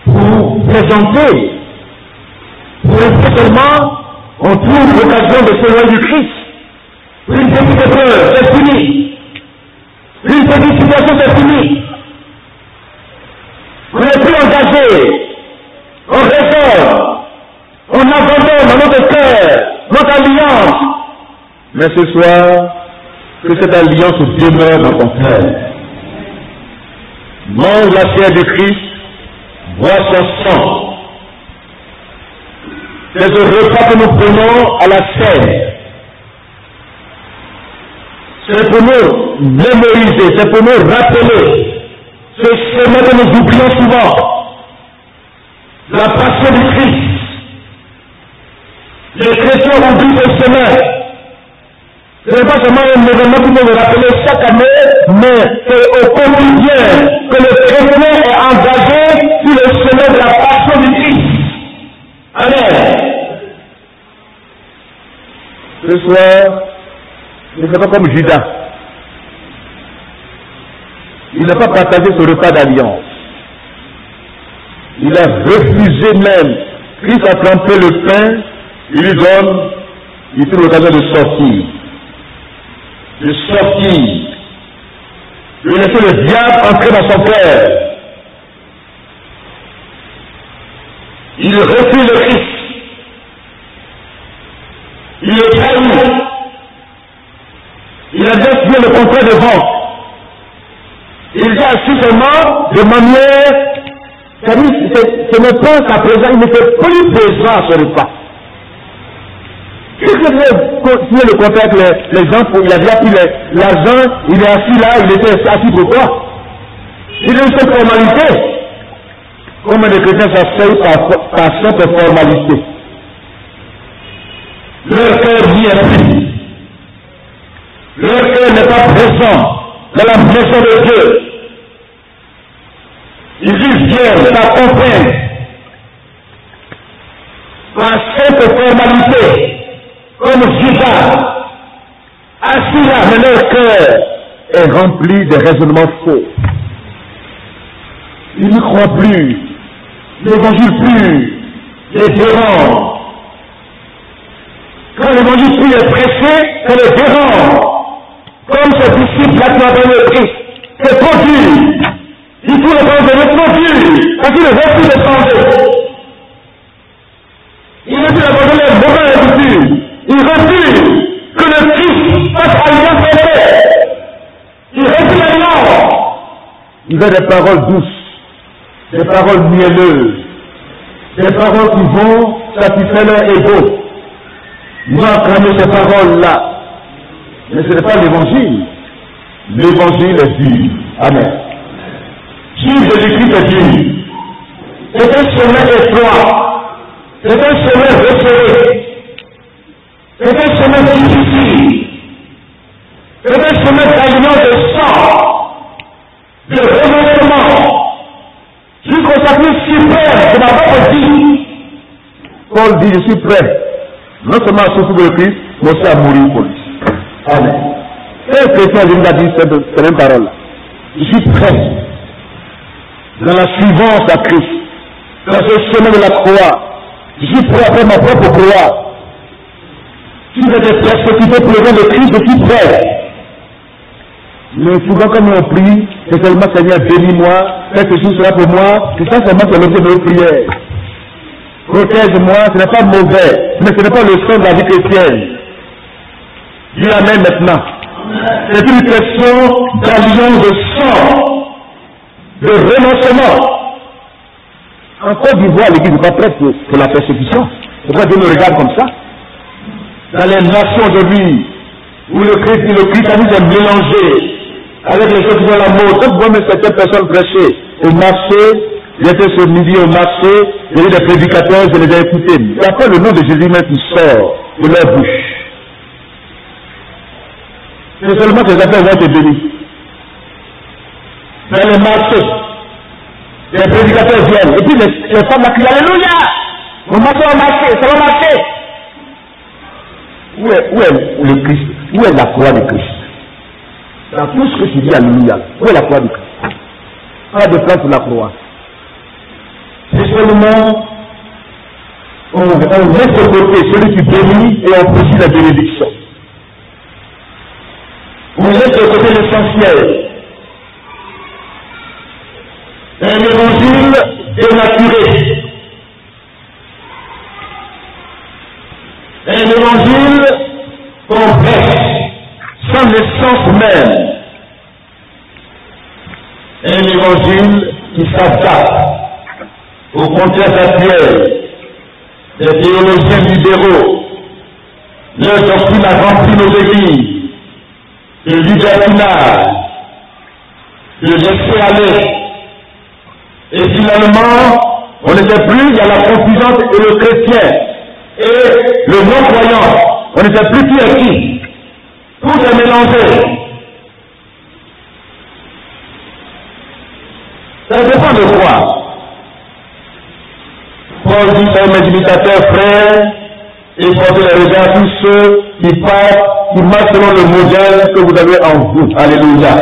pour présenter. Pour être seulement, on trouve l'occasion de s'éloigner du Christ. Une petite épreuve, c'est fini. Une petite situation, c'est fini. On n'est plus engagé. On raisonne. On abandonne dans notre cœur, notre alliance. Mais ce soir, que cette alliance demeure dans ton cœur. Mange la chair du Christ, bois son sang. C'est un repas que nous prenons à la scène. C'est pour nous mémoriser, c'est pour nous rappeler ce chemin que nous oublions souvent. La passion du Christ. Les chrétiens oublient ce chemin. Ce n'est pas seulement un événement qui peut nous rappeler chaque année, mais c'est au quotidien que le chrétien est engagé sur le chemin de la passion du Christ. Amen. Ce soir, ne fais pas comme Judas. Il n'a pas partagé ce repas d'alliance. Il a refusé même. Christ a trempé le pain, il lui donne, il trouve l'occasion de sortir. De sortir. De laisser le diable entrer dans son cœur. Il refuse le Christ. Il est trahi. Il a décidé le contraire de vente. Il a assis seulement de manière, ce n'est pas qu'à présent, il n'était plus présent sur le pas. Il faisait continuer le contact avec les gens, il a déjà pris l'argent, il est assis là, il était assis pour quoi? Il est une seule formalité. Comment les chrétiens s'asseyent par simple formalité? Leur cœur n'y est plus. Leur cœur n'est pas présent dans la maison de Dieu. Ils viennent par contrainte, par simple formalité, comme Judas, là, mais leur cœur est rempli de raisonnements faux. Ils ne croient plus. L'évangile pur les dérange. Quand l'évangile pur est prêché, ça les dérange. Comme ces disciples là qui ont donné le Christ. C'est trop dur. Il faut le prendre de trop dur. Parce qu'il ne veut plus le changer. Il veut plus abandonner les mauvaises habitudes. Il refuse que le Christ fasse alliance avec eux. Il refuse l'alliance. Il veut des paroles douces, des paroles mielleuses, des paroles qui vont satisfaire leur ego. Nous acclamons ces paroles-là. Mais ce n'est pas l'évangile. L'évangile est dur. Amen. Suivre Jésus-Christ est dur. C'est un chemin étroit. C'est un chemin resserré. C'est un chemin difficile. C'est un chemin d'alliance de sang, de renoncement, jusqu'au sacrifice suprême de ma propre vie. Paul dit, je suis prêt, non seulement à souffrir pour le Christ, mais aussi à mourir pour lui. Amen. Et le chrétien lui a dit cette même parole-là. Je suis prêt, dans la suivance à Christ, dans ce chemin de la croix. Je suis prêt à faire ma propre croix. Si vous êtes persécuté pour le nom de Christ, je suis prêt. Mais souvent, quand on prie, c'est seulement Seigneur, bénis-moi, fais que tout sera pour moi. C'est ça seulement que l'objet de nos prières. Protège-moi, ce n'est pas mauvais, mais ce n'est pas le son de la vie chrétienne. Dis Amen maintenant. C'est une question d'alliance de sang, de renoncement. En Côte d'Ivoire, l'Église n'est pas prête pour la persécution. Pourquoi Dieu nous regarde comme ça? Dans les nations aujourd'hui, où le christianisme est mélangé avec les choses qui font la mode. Quand vous voyez certaines personnes prêcher au marché, j'étais ce midi au marché, j'ai vu des prédicateurs, je les ai écoutés. Il n'y a pas le nom de Jésus même qui sort de leur bouche. C'est seulement que les affaires vont être bénies. Dans les marchés, les prédicateurs viennent, et puis les femmes là qui disent Alléluia! On marche au marché, ça va marcher! Où est le Christ? Où est la croix de Christ? Dans tout ce que tu dis, Alléluia, où est la croix de Christ? Pas de place pour la croix. C'est seulement, on laisse de côté celui qui bénit et on poursuit la bénédiction. On laisse de côté l'essentiel. Un évangile dénaturé. Un évangile complexe, sans l'essence même. Un évangile qui s'adapte au contexte actuel. Les théologiens libéraux, leur doctrine a rempli nos églises de libertinage, de laisser aller. Et finalement, on n'était plus dans la confusion et le chrétien et le non-croyant. On n'était plus qui est qui. Tout est mélangé. Ça dépend de quoi. Paul dit à mes imitateurs frères, et portez les regards tous ceux qui parlent, qui marchent selon le modèle que vous avez en vous. Alléluia.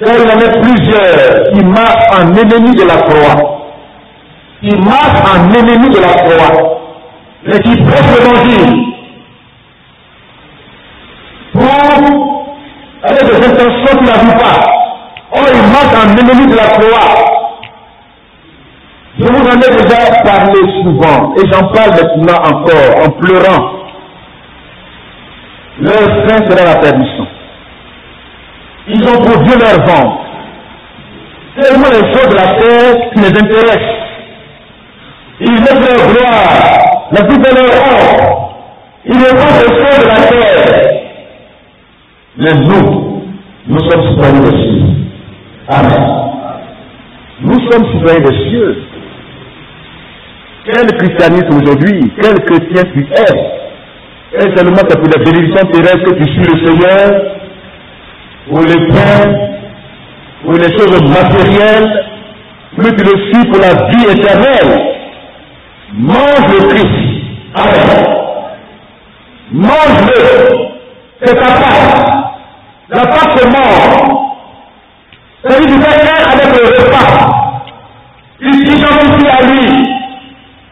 Car il y en a plusieurs qui marchent en ennemi de la croix. Qui marchent en ennemi de la croix. Mais qui prêchent l'évangile. Avec des intentions qui n'arrivent pas. Or, ils marchent en ennemi de la croix. Je vous en ai déjà parlé souvent, et j'en parle maintenant encore, en pleurant. Leur fin sera la perdition. Ils ont pour Dieu leur ventre. C'est vraiment les choses de la terre qui les intéressent. Ils mettent leur gloire, la vie de leur or. Ils ne font les choses de la terre. Mais nous sommes citoyens des cieux. Amen. Nous sommes citoyens des cieux. Quel christianisme aujourd'hui? Quel chrétien tu es? Est-ce seulement que pour les bénédictions terrestres que tu suis le Seigneur? Pour les biens? Pour les choses matérielles? Mais tu le suis pour la vie éternelle? Mange le Christ. Amen. Mange-le. C'est ta part. La Pâque se mange. C'est-à-dire qu'il fait un avec le repas. Il s'identifie à lui.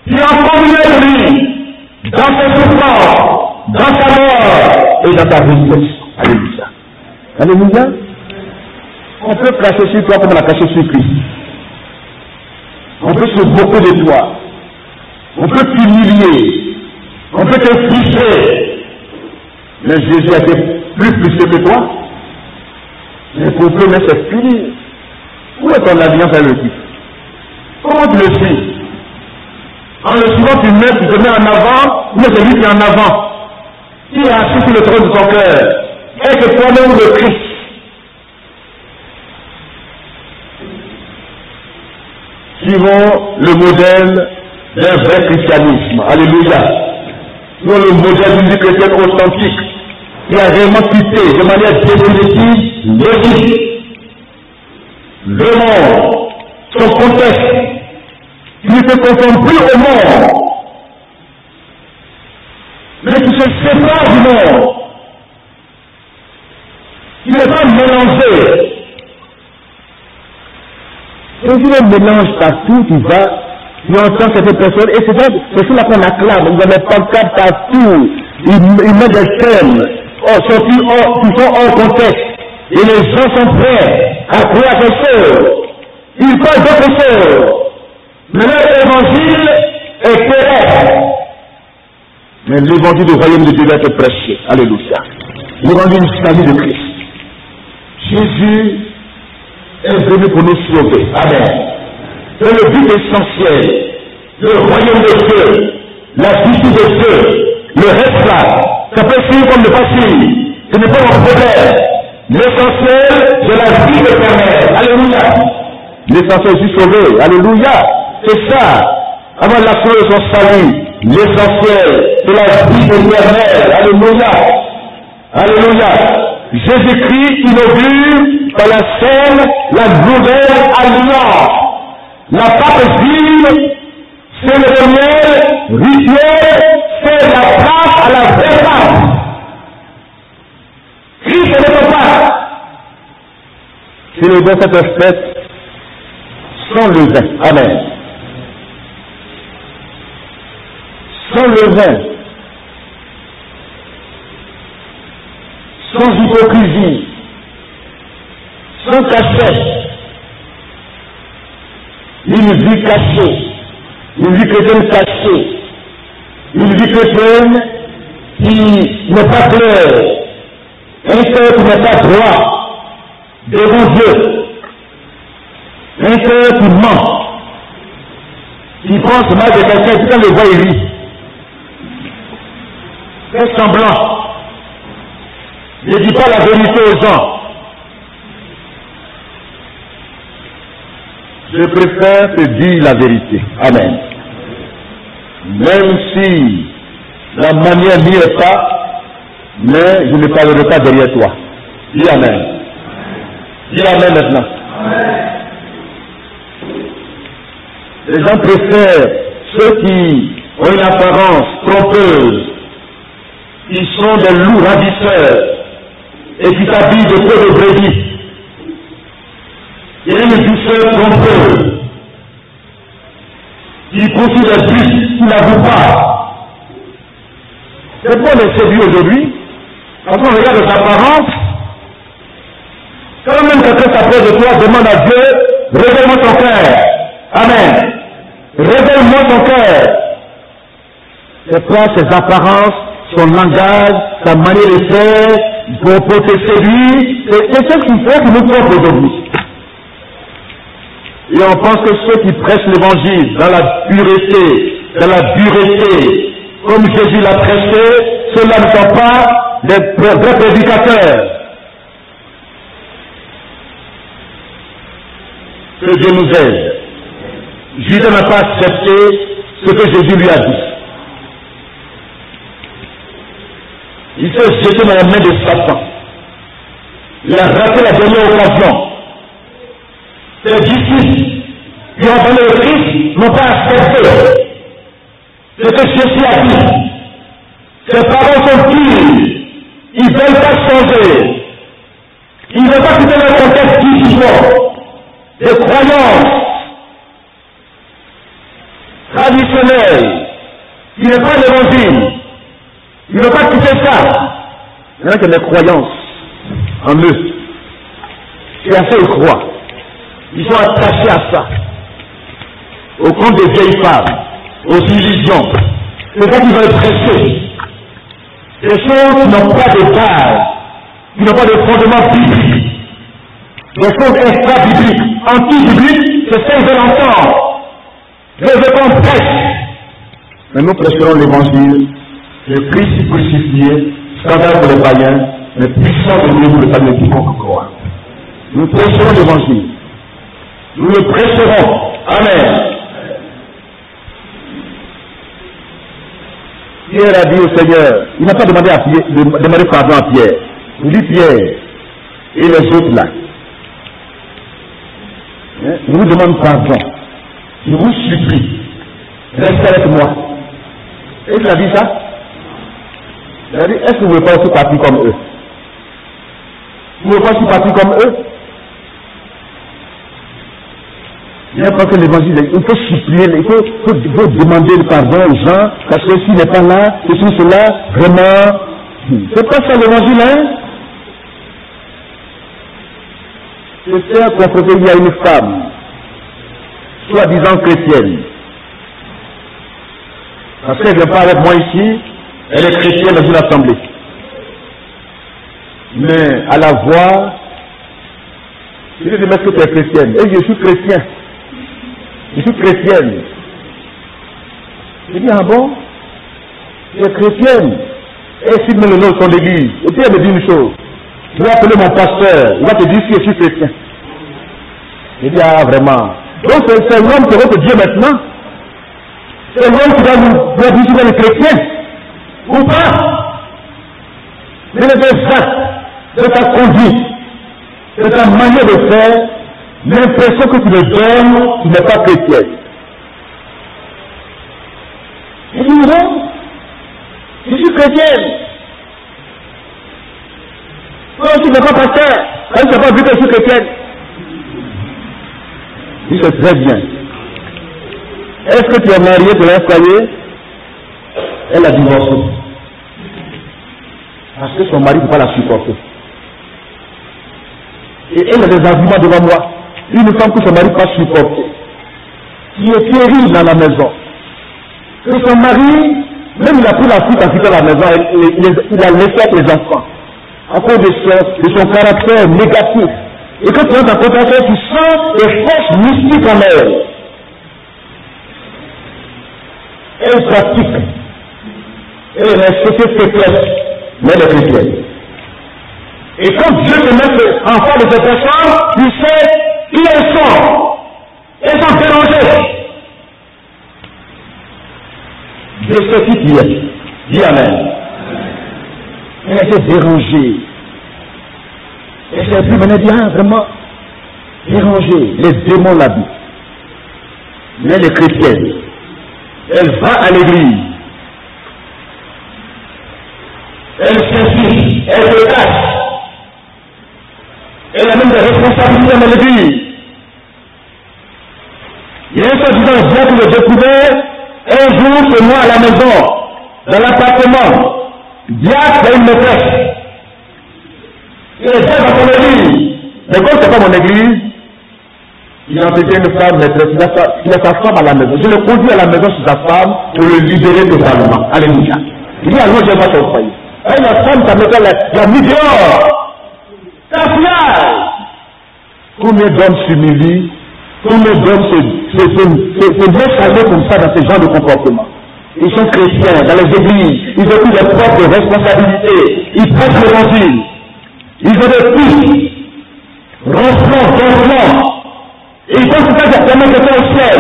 Il est en communion de lui. Dans ses souffrances, dans sa mort et dans sa résurrection. Alléluia. Alléluia. On peut cracher sur toi comme on a craché sur Christ. On peut se moquer de toi. On peut t'humilier. On peut te frustrer. Mais Jésus a été plus frustré que toi. Mais pour toi, mais c'est fini. Où est ton alliance avec le Christ? Comment tu le suis? En le suivant, tu te mets en avant, mais c'est lui qui est en avant. Il est assis sur le trône de son cœur. Et que toi-même le Christ. Suivons le modèle d'un vrai christianisme. Alléluia. Suivons le modèle d'une vie chrétienne authentique qui a réellement quitté de manière définitive l'Église, le monde, son contexte, qui ne se conforme plus au monde, mais qui se sépare du monde, qui n'est pas mélangé. Et si on mélange partout, tu vas, tu entends certaines personnes, et c'est cela qu'on acclame, il y a des pancartes partout, ils mettent des thèmes, qui sont hors contexte, et les gens sont prêts à croire à quelque chose. Ils parlent d'autre chose. Mais leur évangile est correct. Mais l'évangile du royaume de Dieu doit être prêché. Alléluia. L'évangile du salut de Christ. Jésus est venu pour nous sauver. Amen. C'est le but essentiel. Le royaume de Dieu, la justice de Dieu, le reste là, ça peut suivre comme ne pas suivre. Ce n'est pas mon problème. L'essentiel de la vie éternelle. Alléluia. L'essentiel du sauvé. Alléluia. C'est ça. Avant l'action de son salut. L'essentiel de la vie éternelle. Alléluia. Alléluia. Jésus-Christ inaugure par la scène la nouvelle alliance. La Pâque vive, c'est le premier rituel, c'est la place à la vraie Pâque. Christ est notre Pâque. C'est dans cette fête sans levain. Amen. Sans levain. Sans hypocrisie. Sans cachette. Une vie cachée. Une vie chrétienne cachée. Une vie chrétienne qui n'est pas claire. Un cœur qui n'est pas droit devant Dieu. Un cœur qui ment. Qui pense mal de quelqu'un, tout le voit et rit. Fait semblant. Ne dis pas la vérité aux gens. Je préfère te dire la vérité. Amen. Même si la manière n'y est pas, mais je ne parlerai pas derrière toi. Dis Amen. Dis Amen maintenant. Amen. Les gens préfèrent ceux qui ont une apparence trompeuse, qui sont des loups ravisseurs et qui s'habillent de peau de brebis. Il y a une douceur trompeuse qui poursuit les buts qui n'avouent pas. C'est pour les séduire aujourd'hui, quand on regarde les apparences, quand même quelqu'un s'approche de toi, demande à Dieu, révèle-moi ton cœur. Amen. Révèle-moi ton cœur. C'est quoi ces apparences, son langage, sa manière de faire, pour te séduire, c'est ce qu'il faut qui nous trompe aujourd'hui. Et on pense que ceux qui prêchent l'évangile dans la pureté, comme Jésus l'a prêché, ceux-là ne sont pas des vrais prédicateurs. Que Dieu nous aide. Judas n'a pas accepté ce que Jésus lui a dit. Il s'est jeté dans la main de Satan. Il a raté la dernière occasion. Les disciples qui ont donné le Christ n'ont pas accepté ce que Jésus a dit. Ces paroles sont pures. Ils ne veulent pas changer. des croyances traditionnelles, qui n'est pas l'évangile. Ils ne veulent pas quitter ça. Il y en a qui ont des croyances en eux. C'est à ça qu'ils croient. Ils sont attachés à ça. Au compte des vieilles femmes, aux illusions. C'est ça qu'ils veulent presser. Des choses qui n'ont pas de base, qui n'ont pas de fondement biblique. Des choses extra-bibliques, anti-bibliques, c'est ça qu'ils veulent entendre. Je veux qu'on prêche. Mais nous prêcherons l'évangile, le Christ crucifié, scandale pour les païens, mais puissant de Dieu pour le salut de quiconque croit. Nous prêcherons l'évangile. Nous le prêcherons. Amen. Pierre a dit au Seigneur, il n'a pas demandé pardon à Pierre. Il dit Pierre et les autres là. Je vous demande pardon. Je vous supplie. Restez avec moi. Et il a dit ça. Il a dit, est-ce que vous ne voulez pas aussi partir comme eux? Vous ne voulez pas aussi partir comme eux? Il n'y a pas que l'évangile, il faut supplier, il faut demander le pardon aux gens, parce que s'il n'est pas là, ceci, cela, vraiment, c'est pas ça l'évangile, hein? Je sais confronter, il y a une femme, soi-disant chrétienne, parce qu'elle ne vient pas avec moi ici, elle est chrétienne dans une assemblée. Mais à la voix, je lui dis, est-ce que tu es chrétienne? Et je suis chrétien. Je suis chrétienne. Je dis, ah bon? Tu es chrétienne? Et s'il met le nom de son église, et puis elle me dit une chose. Je vais appeler mon pasteur, il va te dire si je suis chrétien. Je dis, ah vraiment? Donc c'est l'homme qui veut Dieu maintenant. C'est l'homme qui va nous dire si les chrétiens. Ou pas? Mais les actes de ta conduite, de ta manière de faire, l'impression que tu me donnes, tu n'es pas chrétien. Je dis non, je suis chrétienne. Toi aussi, tu n'es pas pasteur. Elle n'a pas vu que je suis chrétienne. Je dis c'est très bien. Est-ce que tu es marié pour un foyer? Elle a divorcé. Parce que son mari ne peut pas la supporter. Et elle a des arguments devant moi. Une femme que son mari ne peut pas supporter. Qui est terrible dans la maison. Que son mari, même il a pris la fuite en quittant la maison, il a laissé avec les enfants. À cause de son caractère négatif. Et quand tu es dans ta contemplation, tu sens les forces mystiques en elle. Elle pratique. Elle est respectée chrétienne, mais elle est chrétienne. Et quand Dieu te met en face de cette personne, tu sais qui elles sont. Elles sont dérangées. Je sais qui tu es. Dis Amen. Elle était dérangée. Elle s'est plus maintenant dit, ah vraiment, dérangée. Les démons l'habitent. Mais elle est chrétienne. Elle va à l'église. Elle s'insiste. Elle se cache. Elle a même des responsabilités dans l'église. Il y a un soi-disant bien que j'ai découvert un jour chez moi à la maison, dans l'appartement. Diacre c'est une maîtresse. Il est déjà dans son église. Mais comme ce n'est pas mon église, il a empêché une femme maîtresse. Il a sa femme à la maison. Je le conduis à la maison sur sa femme pour le libérer totalement. Alléluia. Il dit, allons, je vais ton foyer. Et la femme, sa maîtresse, la mis dehors. Ta fille. Combien d'hommes s'humilient, combien d'hommes se laissent aller comme ça dans ce genre de comportement. Ils sont chrétiens dans les églises, ils ont pris leurs propres responsabilités, ils prêchent l'évangile, ils ont des prix, ronflants, et ils pensent que c'est jamais quelqu'un au ciel.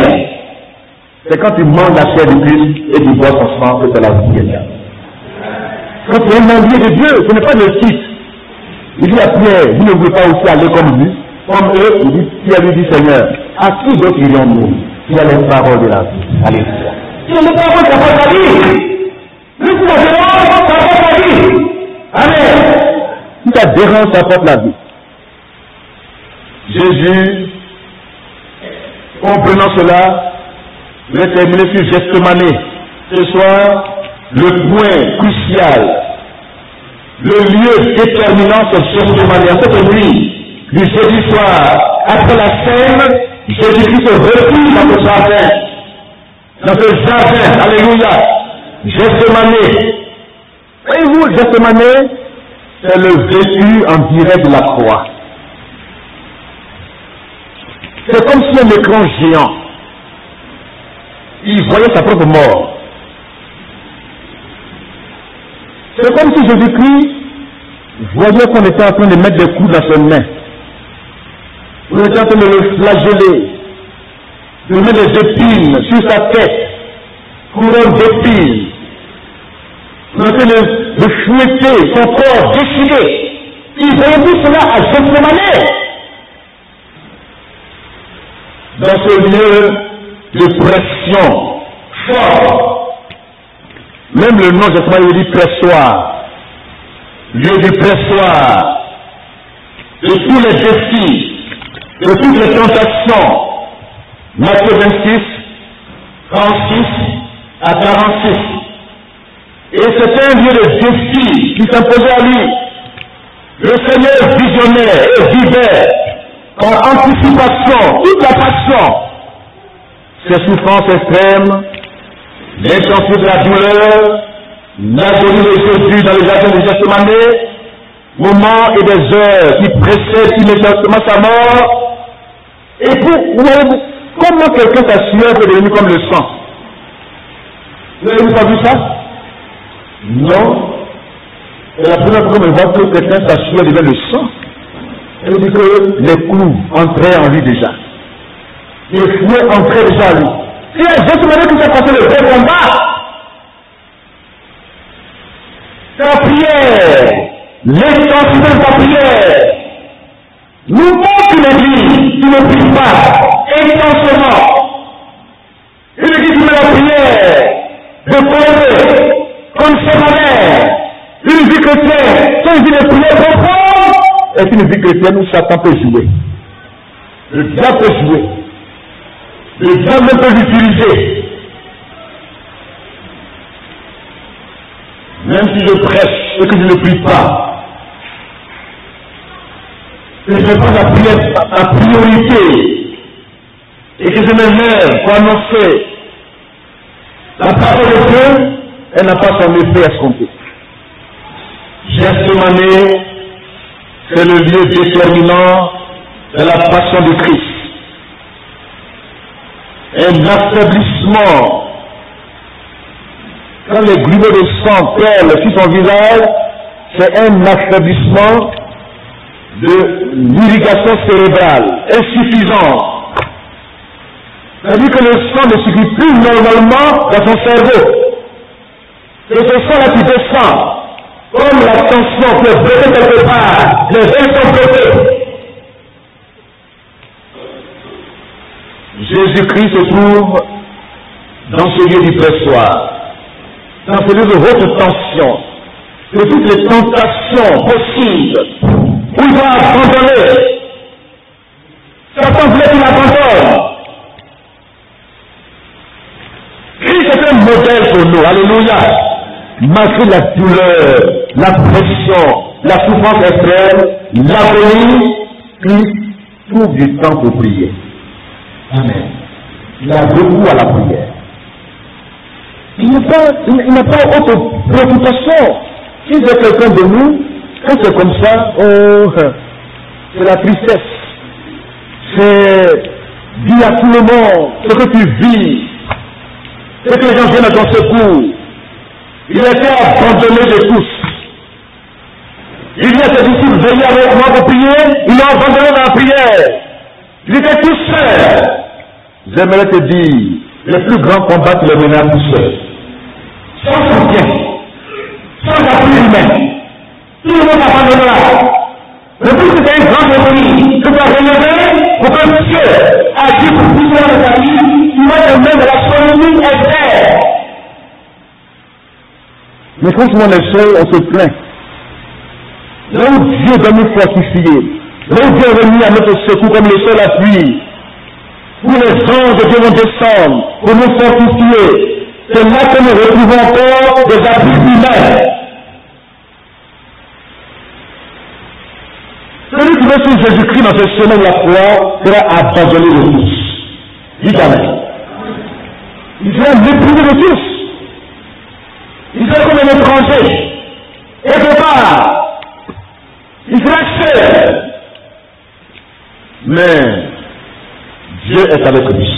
C'est quand tu manges la chair du Christ et tu bois son sang que c'est la vie éternelle. Quand tu es un envié de Dieu, ce n'est pas le titre. Il dit à Pierre, vous ne voulez pas aussi aller comme lui, comme eux, il dit, Pierre lui dit, Seigneur, à qui d'autre irions-nous? Il y a les paroles de la vie. Alléluia. Il y a les paroles qui apportent la vie. Lui, la dérange, ça apporte la vie. Amen. Si ta dérange, ça apporte la vie. Jésus Comprenant cela, je vais terminer sur Gethsémani. Ce soir, le point crucial, le lieu déterminant, c'est Gethsémani. En cette nuit du jeudi soir, après la scène, Jésus-Christ se retrouve dans le jardin. Dans ce jardin, alléluia, Gethsémani. Voyez-vous, Gethsémani, c'est le vécu en direct de la croix. C'est comme si un écran géant, il voyait sa propre mort. C'est comme si Jésus-Christ voyait qu'on était en train de mettre des coups dans ses mains. On était en train de le flageller, de mettre des épines sur sa tête, couronne d'épines. On est en train de fouetter son corps déchiré. Il voyait tout cela à Gethsémani. Dans ce lieu de pression fort, même le nom Gethsémani dit pressoir, lieu du pressoir, de tous les défis, de toutes les tentations. Matthieu 26, 36 à 46. Et c'était un lieu de défi qui s'imposait à lui. Le Seigneur visionnait et vivait en anticipation toute la passion, ses souffrances extrêmes, l'intensité de la douleur, l'agonie de Jésus dans les jardins de Gethsémani, moments et des heures qui précèdent immédiatement sa mort. Et comment quelqu'un sa sueur peut devenir comme le sang? Vous n'avez pas vu ça? Non. C'est la première fois qu'on me voit que quelqu'un sa sueur devient le sang. Elle dit que les coups entraient en lui déjà. Les fouets entraient déjà en lui. C'est à Gethsémani que s'est passé le vrai combat. Ta prière, l'intensité de ta prière, nous montre l'Église qui ne prie pas intensément. Une Église qui met la prière de colère, comme séminaire, une vie chrétienne, c'est une vie de prière profonde, est une vie chrétienne où Satan peut jouer. Le diable peut jouer. Le diable peut l'utiliser. Même si je prêche et que je ne prie pas, que je ne fais pas la prière à priorité, et que je me lève pour annoncer la parole de Dieu, elle n'a pas son effet escompté. Gethsémani, c'est le lieu déterminant de la passion de Christ. Un affaiblissement. Quand les grumeaux de sang perlent sur son visage, c'est un affaiblissement de l'irrigation cérébrale insuffisant. C'est-à-dire que le sang ne circule plus normalement dans son cerveau. C'est ce sang-là qui descend. Comme la tension peut bloquer quelque part, les veines sont bloquées. Jésus-Christ se trouve dans ce lieu du pressoir, dans ce lieu de haute tension, de toutes les tentations possibles, où il va abandonner. Satan voulait qu'il abandonne. Christ est un modèle pour nous, alléluia. Malgré la douleur, la pression, la souffrance extrême, l'agonie, Christ trouve du temps pour prier. Amen. Il a recours à la prière. Il n'a pas autre préoccupation. Si c'est quelqu'un de nous, quand c'est comme ça, c'est la tristesse. C'est dire à tout le monde ce que tu vis, ce que les gens viennent à ton secours. Il était abandonné de tous. Il dit à ses disciples, veillez avec moi pour prier. Il l'a abandonné dans la prière. Il était tout seul. J'aimerais te dire, le plus grand combat, tu le menais à tout seul. Sans soutien, sans appui humain. Tout le monde abandonnera. Le plus que c'est un grand défi que tu as relevé pour que Dieu agisse pour plusieurs de ta vie, tu vas te mettre de la sodomie externe. Mais quand on est seul, on se plaint. Là où Dieu doit nous fortifier, là où Dieu est venu à notre secours comme le seul appui, où les anges de Dieu vont descendre pour nous fortifier. C'est là que nous retrouvons encore des appuis humains. Celui qui veut suivre Jésus-Christ dans ce chemin de la croix sera abandonné de tous. Dites amen. Il sera méprisé de tous. Il sera comme un étranger. Et de part, il sera seul. Mais Dieu est avec lui.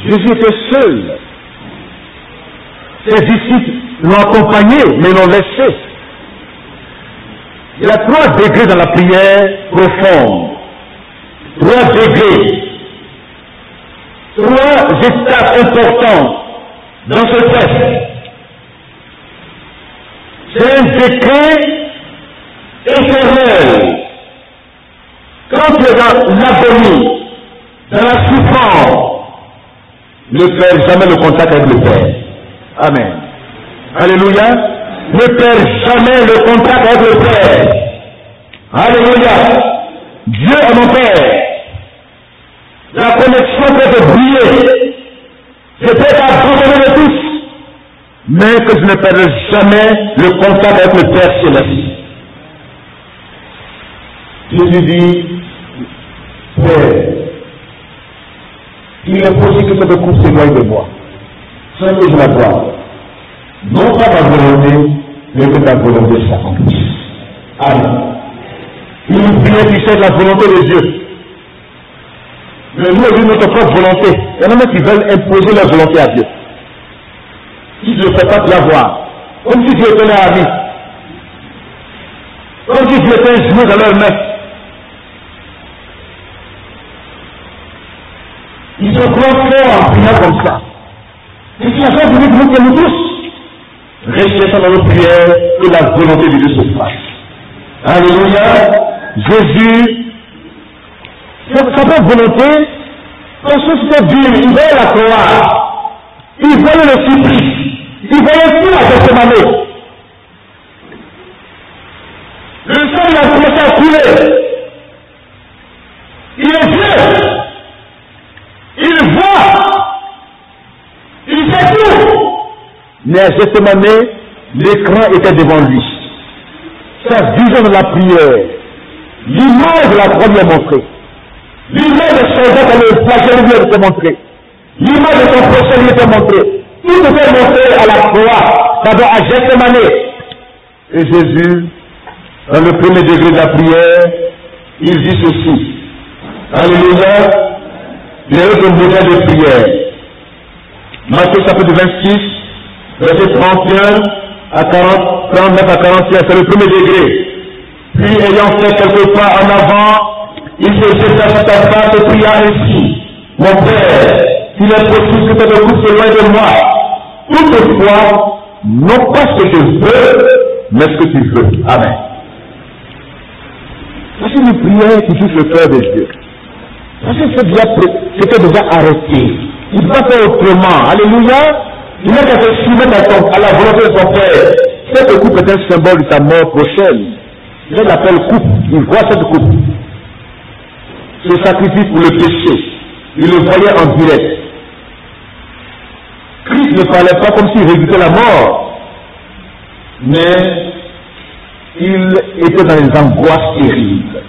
Jésus était seul. Ses disciples l'ont accompagné, mais l'ont laissé. Il y a 3 degrés dans la prière profonde. 3 degrés. 3 étapes importantes dans ce texte. C'est un décret éternel. Quand tu es dans l'agonie, dans la souffrance, ne perds jamais le contact avec le Père. Amen. Alléluia. Ne perds jamais le contact avec le Père. Alléluia. Dieu est mon Père. La connexion peut te briller. Je peux t'abandonner de tous. Mais que je ne perde jamais le contact avec le Père céleste. Jésus dit, Père, il est possible que cette coupe s'éloigne de moi, sans que je la boive. Non pas ma volonté, mais que ta volonté s'accomplisse. Amen. Il nous priait qui c'est la volonté de Dieu. Mais nous avons notre propre volonté. Il y en a qui veulent imposer leur volonté à Dieu. Ils ne peuvent pas te l'avoir. Comme si Dieu était leur ami. Comme si Dieu était un genou dans leur main. Ils se croient forts en priant comme ça. Et si la chose de nous tous, restons dans nos prières que la volonté de Dieu se fasse. Alléluia. Jésus, sa propre volonté, quand c'était dur, il voyait la croix, il voyait le supplice, il voyait tout à Gethsémani. Le sang il a commencé à couler. Il est Dieu. Il voit. Il sait tout. Mais à Gethsémani, l'écran était devant lui. Sa vision de la prière, l'image de la croix lui est montrée. L'image des soldats dans le flagelle lui était montrée. L'image de son procès lui était montrée. Tout était montré à la croix, d'abord à Gethsémani. Et Jésus, dans le premier degré de la prière, il dit ceci. Alléluia. Il y a eu un modèle de prière. Matthieu chapitre 26, verset 31 à 40, 39 à 41, c'est le premier degré. Puis ayant fait quelques pas en avant, il se jeta sur sa face et pria ainsi. Mon Père, s'il est possible que cette coupe s'éloigne de moi, toutefois, non pas ce que je veux, mais ce que tu veux. Amen. C'est une prière qui touche le cœur de Dieu. Parce que c'était déjà arrêté. Il ne peut pas faire autrement. Alléluia. Il n'a qu'à se soumettre à la volonté de son Père. Cette coupe est un symbole de sa mort prochaine. Il l'appelle coupe. Il voit cette coupe. Ce sacrifice pour le péché. Il le voyait en direct. Christ ne parlait pas comme s'il redoutait la mort. Mais il était dans les angoisses terribles.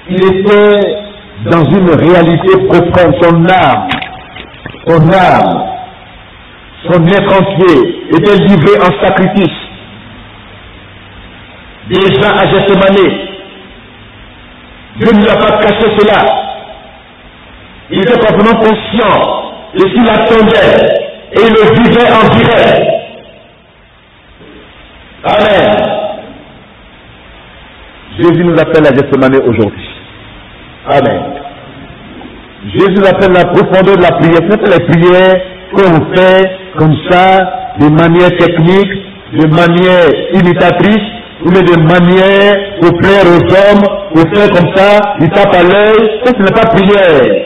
Il était dans une réalité profonde. Son âme, son être entier était livré en sacrifice. Déjà à Gethsémani, Dieu ne lui a pas caché cela. Il était complètement conscient de ce qu'il attendait et il le vivait en direct. Amen. Jésus nous appelle à Gethsémani aujourd'hui. Amen. Jésus nous appelle la profondeur de la prière. Ce n'est pas les prières qu'on fait comme ça, de manière technique, de manière imitatrice, ou de manière pour plaire aux hommes, pour faire comme ça, il tape à l'œil. Ça, ce n'est pas prière.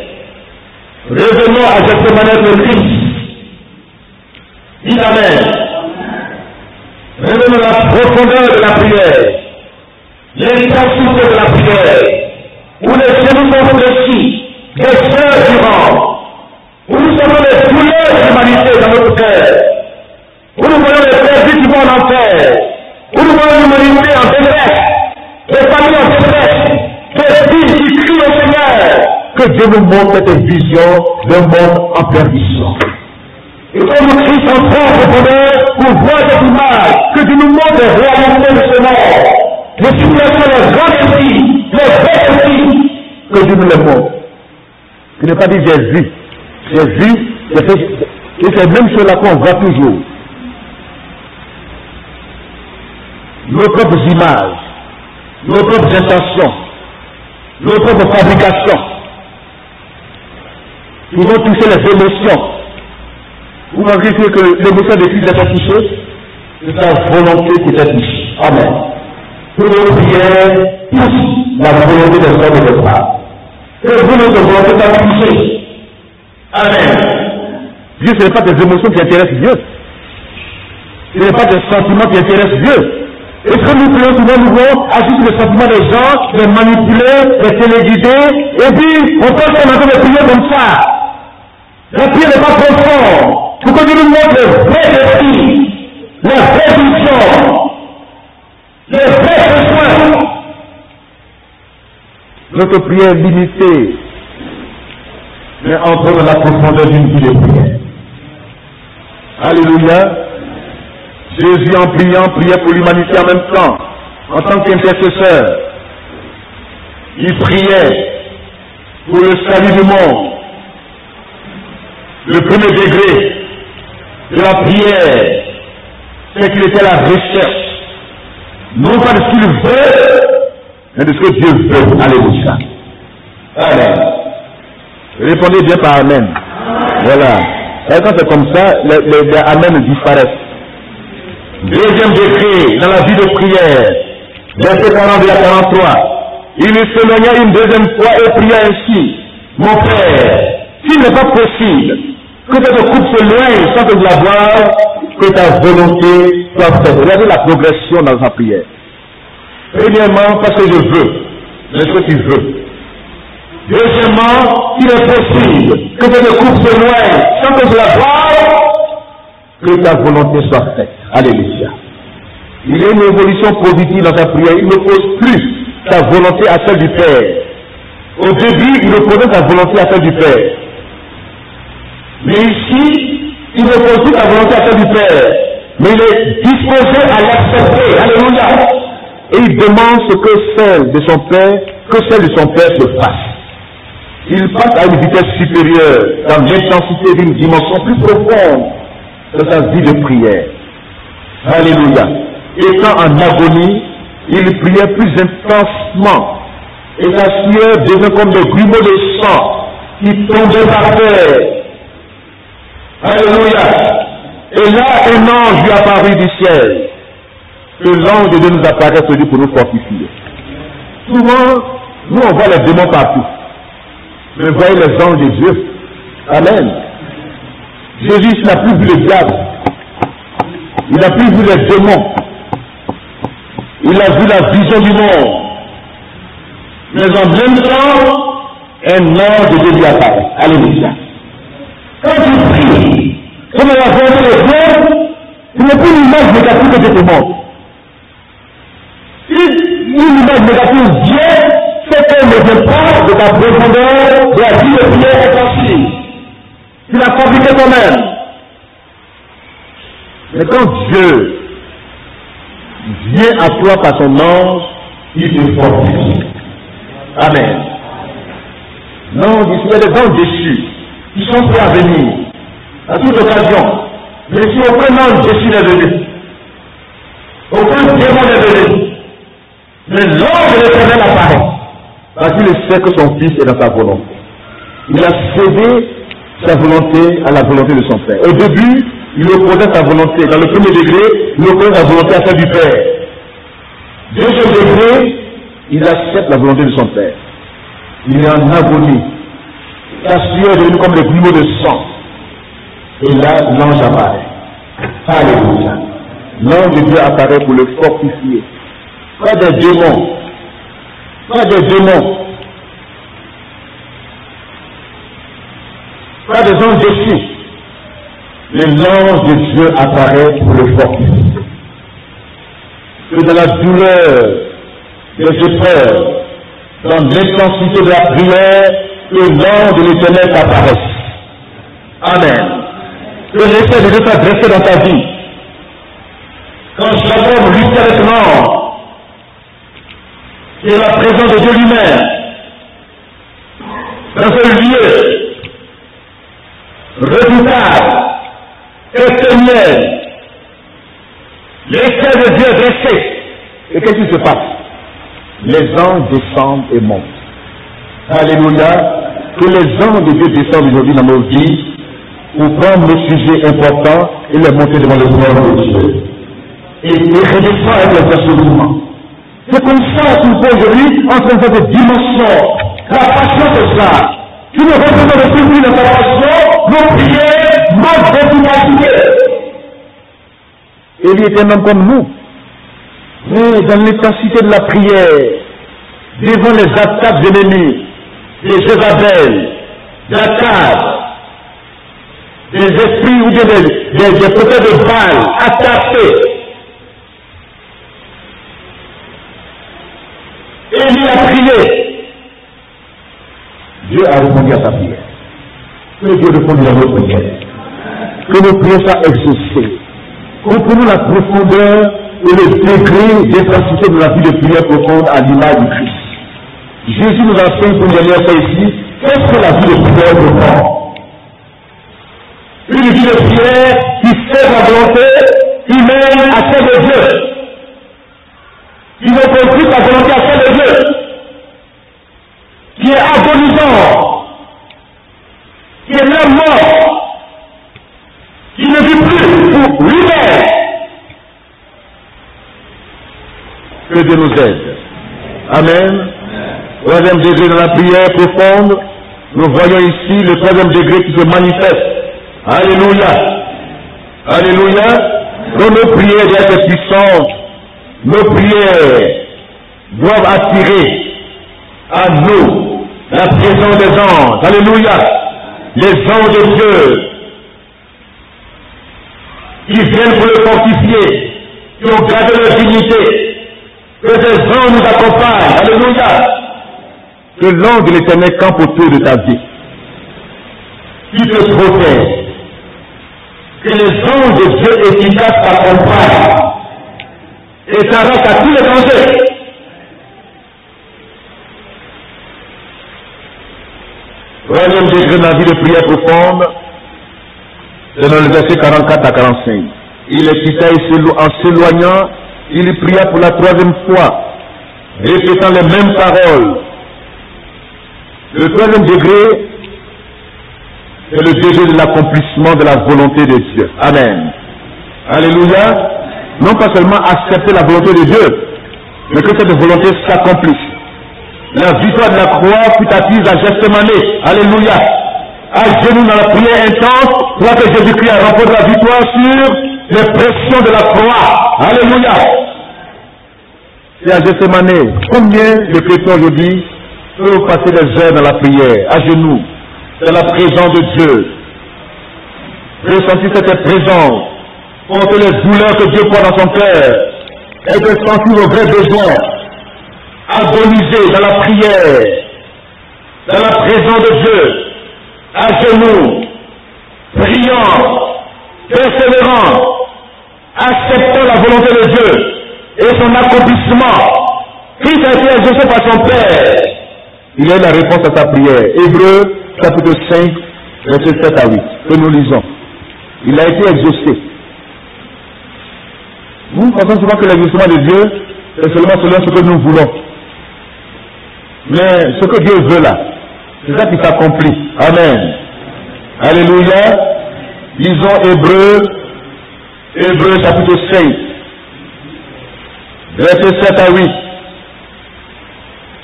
Revenons à Gethsémani de Christ. Dis Amen. Revenons à la profondeur de la prière. L'intensité de la prière. Où les genoux sont que Dieu nous montre cette vision d'un monde en perdition. Et quand nous Christ en prend pour voir cette image, que Dieu nous montre les réalités de ce monde, les situations, les grands défis, les vrais défis, que Dieu nous les montre. Il n'est pas dit j'ai vu, et c'est même cela qu'on voit toujours. Nos propres images, nos propres intentions, nos propres fabrications, qui vont toucher les émotions. Vous remarquez que l'émotion de Christ est touchée, c'est sa volonté qui est touchée. Amen. Pour nos prières, touche la volonté des hommes et des femmes. Que vous notre volonté soit touchée. Amen. Dieu, ce n'est pas des émotions qui intéressent Dieu. Ce n'est pas des sentiments qui intéressent Dieu. Et ce que nous prions souvent, nous voyons agir sur les sentiments des gens, les manipuler, les téléguider, et puis on pense qu'on a besoin de prier comme ça. La prière n'est pas profonde. Pour que Dieu nous montre les vrais défis, les vraies visions, les vrais besoins. Notre prière limitée, mais entre dans la profondeur d'une vie de prière. Alléluia. Jésus en priant, priait pour l'humanité en même temps, en tant qu'intercesseur. Il priait pour le salut du monde. Le premier degré de la prière, c'est qu'il était la recherche, non pas de ce qu'il veut, mais de ce que Dieu veut. Alléluia. Amen. Répondez bien par Amen. Voilà. Et quand c'est comme ça, les Amen disparaissent. Deuxième degré dans la vie de prière, verset 42 à 43. Il s'éloigna une deuxième fois et pria ainsi: mon Père, s'il n'est pas possible que cette coupe s'éloigne sans que je la voie, que ta volonté soit faite. Regardez la progression dans sa prière. Premièrement, parce que je veux, mais ce que tu veux. Deuxièmement, s'il est possible que cette coupe s'éloigne sans que je la voie, que ta volonté soit faite. Alléluia. Il y a une évolution positive dans sa prière. Il ne pose plus sa volonté à celle du Père. Au début, il opposait sa volonté à celle du Père. Mais ici, il n'oppose plus sa volonté à celle du Père. Mais il est disposé à l'accepter. Alléluia. Et il demande ce que celle de son Père, que celle de son Père se fasse. Il passe à une vitesse supérieure dans l'intensité d'une dimension plus profonde de sa vie de prière. Alléluia. Étant en agonie, il priait plus intensement. Et sa sueur devint comme des grumeaux de sang qui tombaient par terre. Alléluia. Et là, un ange lui apparut du ciel. Que l'ange de Dieu nous apparaît celui pour nous fortifier. Souvent, nous on voit les démons partout. Mais voyez les anges de Dieu. Amen. Jésus n'a plus vu le diable. Il n'a plus vu les démons. Il a vu la vision du monde. Mais en même temps, un ange de Dieu lui apparaît. Alléluia. Quand tu pries, comme la volonté de Dieu, ce n'est plus l'image négative que Dieu te montre. Si une image négative vient, c'est qu'elle ne vient pas de ta profondeur, de la vie de prière intensive. Tu l'as fabriqué toi-même. Mais quand Dieu vient à toi par son ange, il te fortifie. Amen. Non, il y a des anges déchus qui sont prêts à venir à toute occasion. Mais si aucun ange déchu n'est venu, aucun démon n'est venu, mais l'ange de l'Éternel apparaît, parce qu'il sait que son fils est dans sa volonté. Il a cédé sa volonté à la volonté de son Père. Au début, il opposait sa volonté. Dans le premier degré, il opposait sa volonté à celle du Père. Deuxième degré, il accepte la volonté de son Père. Il est en agonie. Sa sueur est devenue comme des grumeaux de sang. Et là, l'ange apparaît. Alléluia. L'ange de Dieu apparaît pour le fortifier. Pas des démons. Pas des démons. Pas des anges déchus. Mais l'ange de Dieu apparaît pour le fortifier. Que dans la douleur des épreuves, dans l'intensité de la prière, que l'ange de l'Éternel t'apparaisse. Amen. Que l'Esprit de Dieu soit dressé dans ta vie. Quand Jacob luttait avec l'ange, et la présence de Dieu lui-même, dans ce lieu redoutable, éternel, l'Esprit de Dieu est dressé. Et qu'est-ce qui se passe? Les anges descendent et montent. Alléluia. Que les anges de Dieu descendent aujourd'hui dans nos vies pour prendre nos sujets importants et les monter devant le trône de Dieu. Et redescendre avec les assouvements. C'est comme ça qu'on peut aujourd'hui entrer dans cette dimension. La passion, c'est ça. Si nous revenons de souffrir dans sa passion, nos prières, notre efficacité. Élie était un homme comme nous. Mais dans l'intensité de la prière, devant les attaques ennemies, des Jézabel, d'Akab, des esprits ou des prophètes de Baal attaqués, Élie a prié. Dieu a répondu à sa prière. Que Dieu réponde à notre prière. Que nos prières soient exaucées. Comprenons la profondeur et le degré d'intensité de la vie de prière profonde à l'image du Christ. Jésus nous enseigne pour une dernière fois ici, qu'est-ce que la vie de prière profonde? Une vie de prière qui fait la volonté humaine à celle de Dieu. Qui ne confie la volonté à celle de Dieu. Qui est agonisant. Qui est même mort. Qui ne vit plus pour lui-même. Que Dieu nous aide. Amen. Troisième degré de la prière profonde, nous voyons ici le troisième degré qui se manifeste. Alléluia. Alléluia. Dans nos prières doivent être puissantes. Nos prières doivent attirer à nous la présence des anges. Alléluia. Les anges de Dieu qui viennent pour le fortifier, qui ont gardé leur dignité. Que des anges nous accompagnent. Alléluia. Que l'ange de l'Éternel campe autour de ta vie. Qui te protège. Que les anges de Dieu efficaces t'accompagnent. Et t'arrêtent à tous les dangers. Troisième degré de la vie de prière profonde, c'est dans le verset 44 à 45. Il est quitté en s'éloignant, il pria pour la troisième fois, répétant les mêmes paroles. Le troisième degré, c'est le degré de l'accomplissement de la volonté de Dieu. Amen. Alléluia. Non pas seulement accepter la volonté de Dieu, mais que cette volonté s'accomplisse. La victoire de la croix fut acquise à Gethsémane. Alléluia. À genoux dans la prière intense, pour que Jésus-Christ a remporté la victoire sur les pressions de la croix. Alléluia. C'est à Gethsémane. Combien de chrétiens aujourd'hui peuvent passer des heures dans la prière, à genoux, c'est la présence de Dieu. Ressentir cette présence, porter les douleurs que Dieu porte dans son cœur, et de sentir vos vrais besoins, agoniser dans la prière, dans la présence de Dieu, à genoux, priant, persévérant, acceptant la volonté de Dieu et son accomplissement. Christ a été exaucé par son Père. Il a eu la réponse à sa prière. Hébreux, chapitre 5, versets 7 à 8, que nous lisons. Il a été exaucé. Nous pensons souvent que l'exaucement de Dieu, c'est seulement selon ce que nous voulons. Mais ce que Dieu veut là, c'est ça qui s'accomplit. Amen. Alléluia. Lisons Hébreux chapitre 5, versets 7 à 8.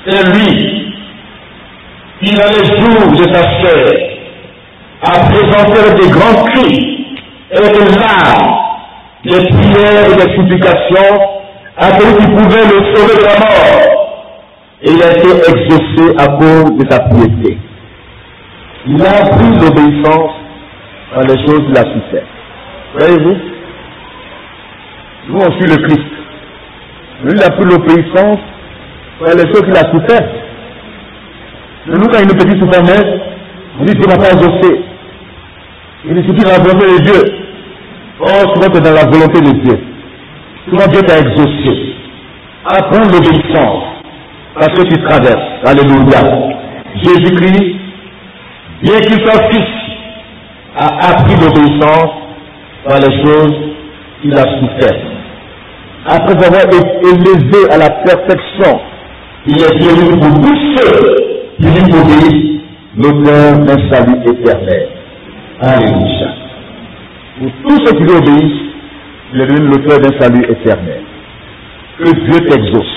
C'est lui qui, dans les jours de sa chair, a présenté des grands cris et des larmes, des prières et des supplications à celui qui pouvait le sauver de la mort. Et il a été exaucé à cause de sa piété. Il a appris l'obéissance dans les choses qu'il a su faire. Voyez-vous? Nous, on suit le Christ. Lui, il a pris l'obéissance dans les choses qu'il a su faire. Nous, quand il nous dit tout permettre, on dit, Dieu ne va pas exaucer. Il dit, si tu es dans la volonté de Dieu, oh, souvent tu es dans la volonté de Dieu. Souvent Dieu t'a exaucé. Apprends l'obéissance, parce que tu traverses. Alléluia. Jésus-Christ, bien qu'il soit fils, a appris l'obéissance par les choses qu'il a souffert. Après avoir été élevé à la perfection, il est venu pour tous ceux qui lui obéissent, l'auteur d'un salut éternel. Alléluia. Pour tous ceux qui lui obéissent, il est devenu l'auteur d'un salut éternel. Que Dieu t'exauce.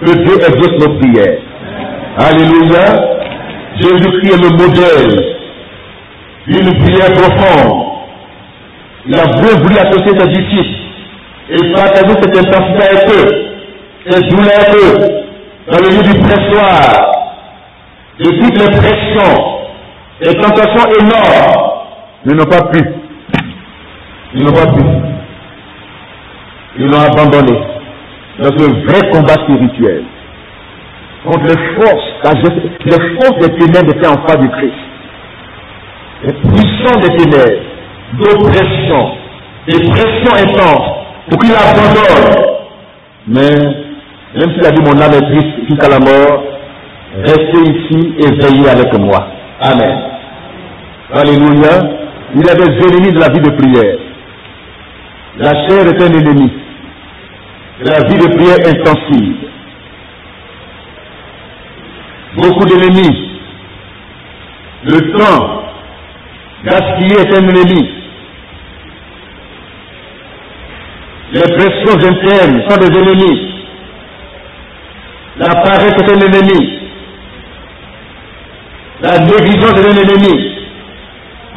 Que Dieu exauce nos prières. Alléluia. Jésus-Christ est le modèle d'une prière profonde. Il a bien voulu associer ses disciples et partager cette intensité avec eux, cette douleur avec eux, dans le lieu du pressoir, de toutes les pressions, les tentations énormes. Ils n'ont pas pu. Ils n'ont pas pu. Ils l'ont abandonné dans un vrai combat spirituel contre les forces des ténèbres étaient en face du Christ. Les puissants des ténèbres, d'oppression, des pressions intenses, pour qu'il abandonne. Mais, même s'il a dit mon âme est triste jusqu'à la mort, restez ici et veillez avec moi. Amen. Alléluia. Il y a des ennemis de la vie de prière. La chair est un ennemi. La vie de prière intensive. Beaucoup d'ennemis. Le temps gaspillé est un ennemi. Les pressions internes sont des ennemis. La paresse est un ennemi. La négligence est un ennemi.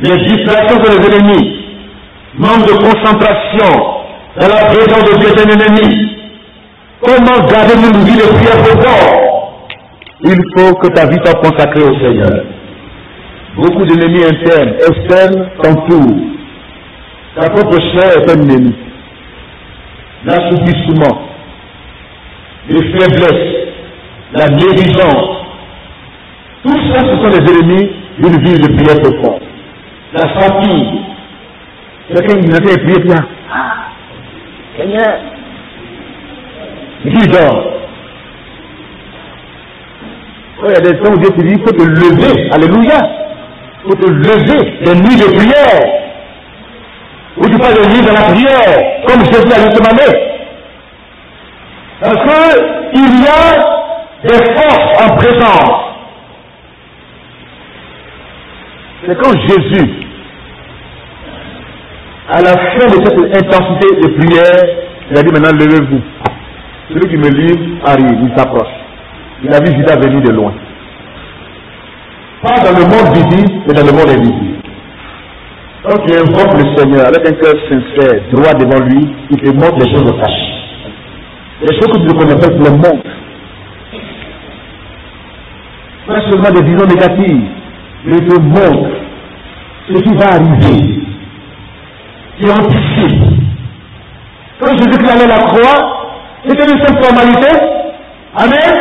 Les distractions sont des ennemis. Manque de concentration dans la présence de Dieu est un ennemi. Comment garder une vie de prière profonde? Il faut que ta vie soit consacrée au Seigneur. Beaucoup d'ennemis internes, externes t'entourent. Ta propre chair est un ennemi. L'assoupissement, les faiblesses, la négligence, tout ça, ce sont les ennemis d'une vie de prière profonde. La fatigue. Quelqu'un qui n'a pas prié bien. Ah, Seigneur. Qui dort? Il y a des temps où Dieu te dit, il faut te lever. Alléluia. Il faut te lever des nuits de prière. Où tu passes des nuits dans la prière, comme Jésus a demandé. Parce qu'il y a des forces en présence. C'est quand Jésus, à la fin de cette intensité de prière, il a dit maintenant levez-vous. Celui qui me livre arrive, il s'approche. Il a vu Judas venir de loin. Pas dans le monde visible, mais dans le monde invisible. Quand tu invoques le Seigneur avec un cœur sincère, droit devant lui, il te montre les choses cachées. Les choses que tu ne connais pas, tu les montres. Pas seulement des visions négatives, mais il te montre ce qui va arriver. Tu anticipes. Quand Jésus-Christ allait à la croix, c'était une simple formalité. Amen.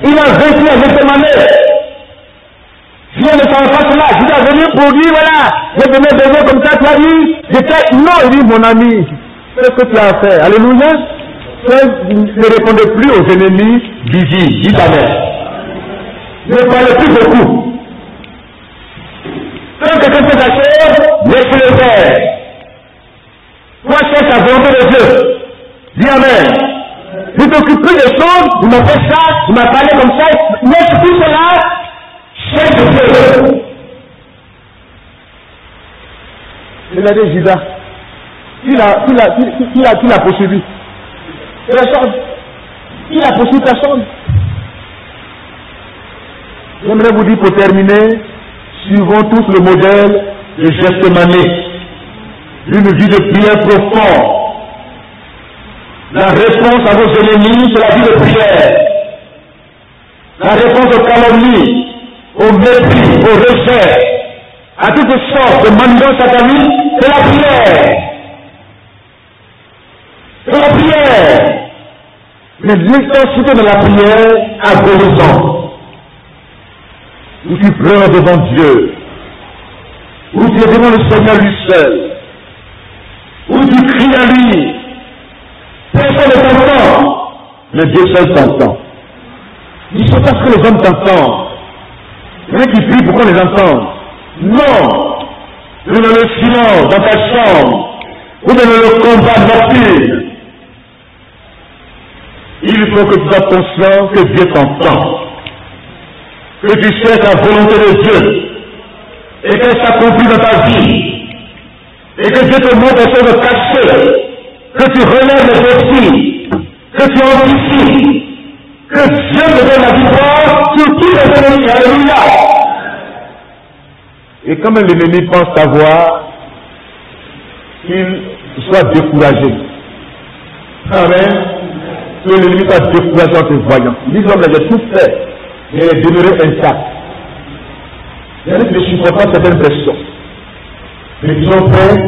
Il a vécu avec cette manière. Dieu ne s'en fasse là. Jésus est venu pour dire, voilà, je venais de voir comme ça, tu as dit, non, il dit, mon ami, qu'est-ce que tu as fait? Alléluia. Ne répondez plus aux ennemis visibles. Dis Amen. Ne parlez plus beaucoup. Quand quelqu'un fait la chose, laissez-le faire. Toi, cherche la volonté de Dieu. Dis Amen. Ne t'occupe plus des choses, vous m'avez fait ça, vous m'avez parlé comme ça, laisse tout cela, cherche Dieu. Regardez Judas. Qui l'a poursuivi? Personne. Il a poursuivi personne. J'aimerais vous dire pour terminer, suivons tous le modèle de Gethsémani, d'une vie de prière profonde. La réponse à vos ennemis, c'est la vie de prière. La réponse aux calomnies, au mépris, au rejet, à toutes sortes de manigances sataniques, c'est la prière. C'est la prière. Mais l'intensité de la prière agonisante. où tu pleures devant Dieu, où tu es devant le Seigneur lui seul, où tu cries à lui, personne ne t'entend, mais Dieu seul t'entend. Il faut pas que les hommes t'entendent. Il y en a qui prient pour qu'on les entende. Non! Dans le silence, dans ta chambre, ou dans le combat nocturne. Il faut que tu sois conscient que Dieu t'entend. Que tu cherches la volonté de Dieu. Et qu'elle s'accomplit dans ta vie. Et que Dieu te montre des choses cachées. Que tu relèves les défis. Que tu anticipes. Que Dieu te donne la victoire sur tous les ennemis. Alléluia. Et quand même l'ennemi pense savoir qu'il soit découragé. Amen. Que l'ennemi soit découragé en te voyant. Dis l'homme, j'ai tout fait. Mais il est demeuré intact. Il y en a qui ne supportent pas certaines pressions. Mais ils sont prêts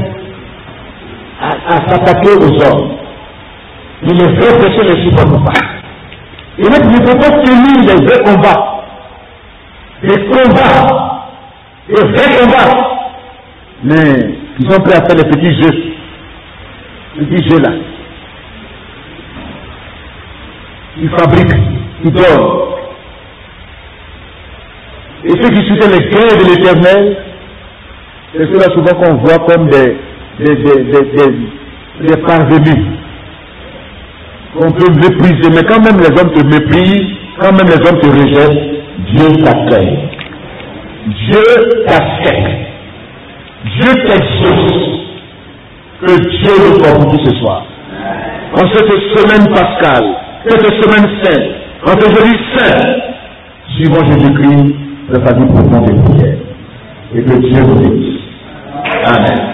à s'attaquer aux hommes. Mais les vraies pressions ne supportent pas. Il y en a qui ne peuvent pas tenir les vrais combats. Les combats. Les vrais combats. Mais ils sont prêts à faire les petits jeux. Les petits jeux là. Ils fabriquent, ils donnent. Et ceux qui soutiennent les guerres de l'Éternel, c'est ceux-là souvent qu'on voit comme des parvenus. On peut mépriser, mais quand même les hommes te méprisent, quand même les hommes te rejettent, Dieu t'accueille. Dieu t'accepte. Dieu t'exauce. Que Dieu nous fortifie ce soir. En cette semaine pascale, cette semaine sainte, en ce jeudi saint, suivant Jésus-Christ, de sa vie profonde et prière. Et que Dieu vous bénisse. Amen.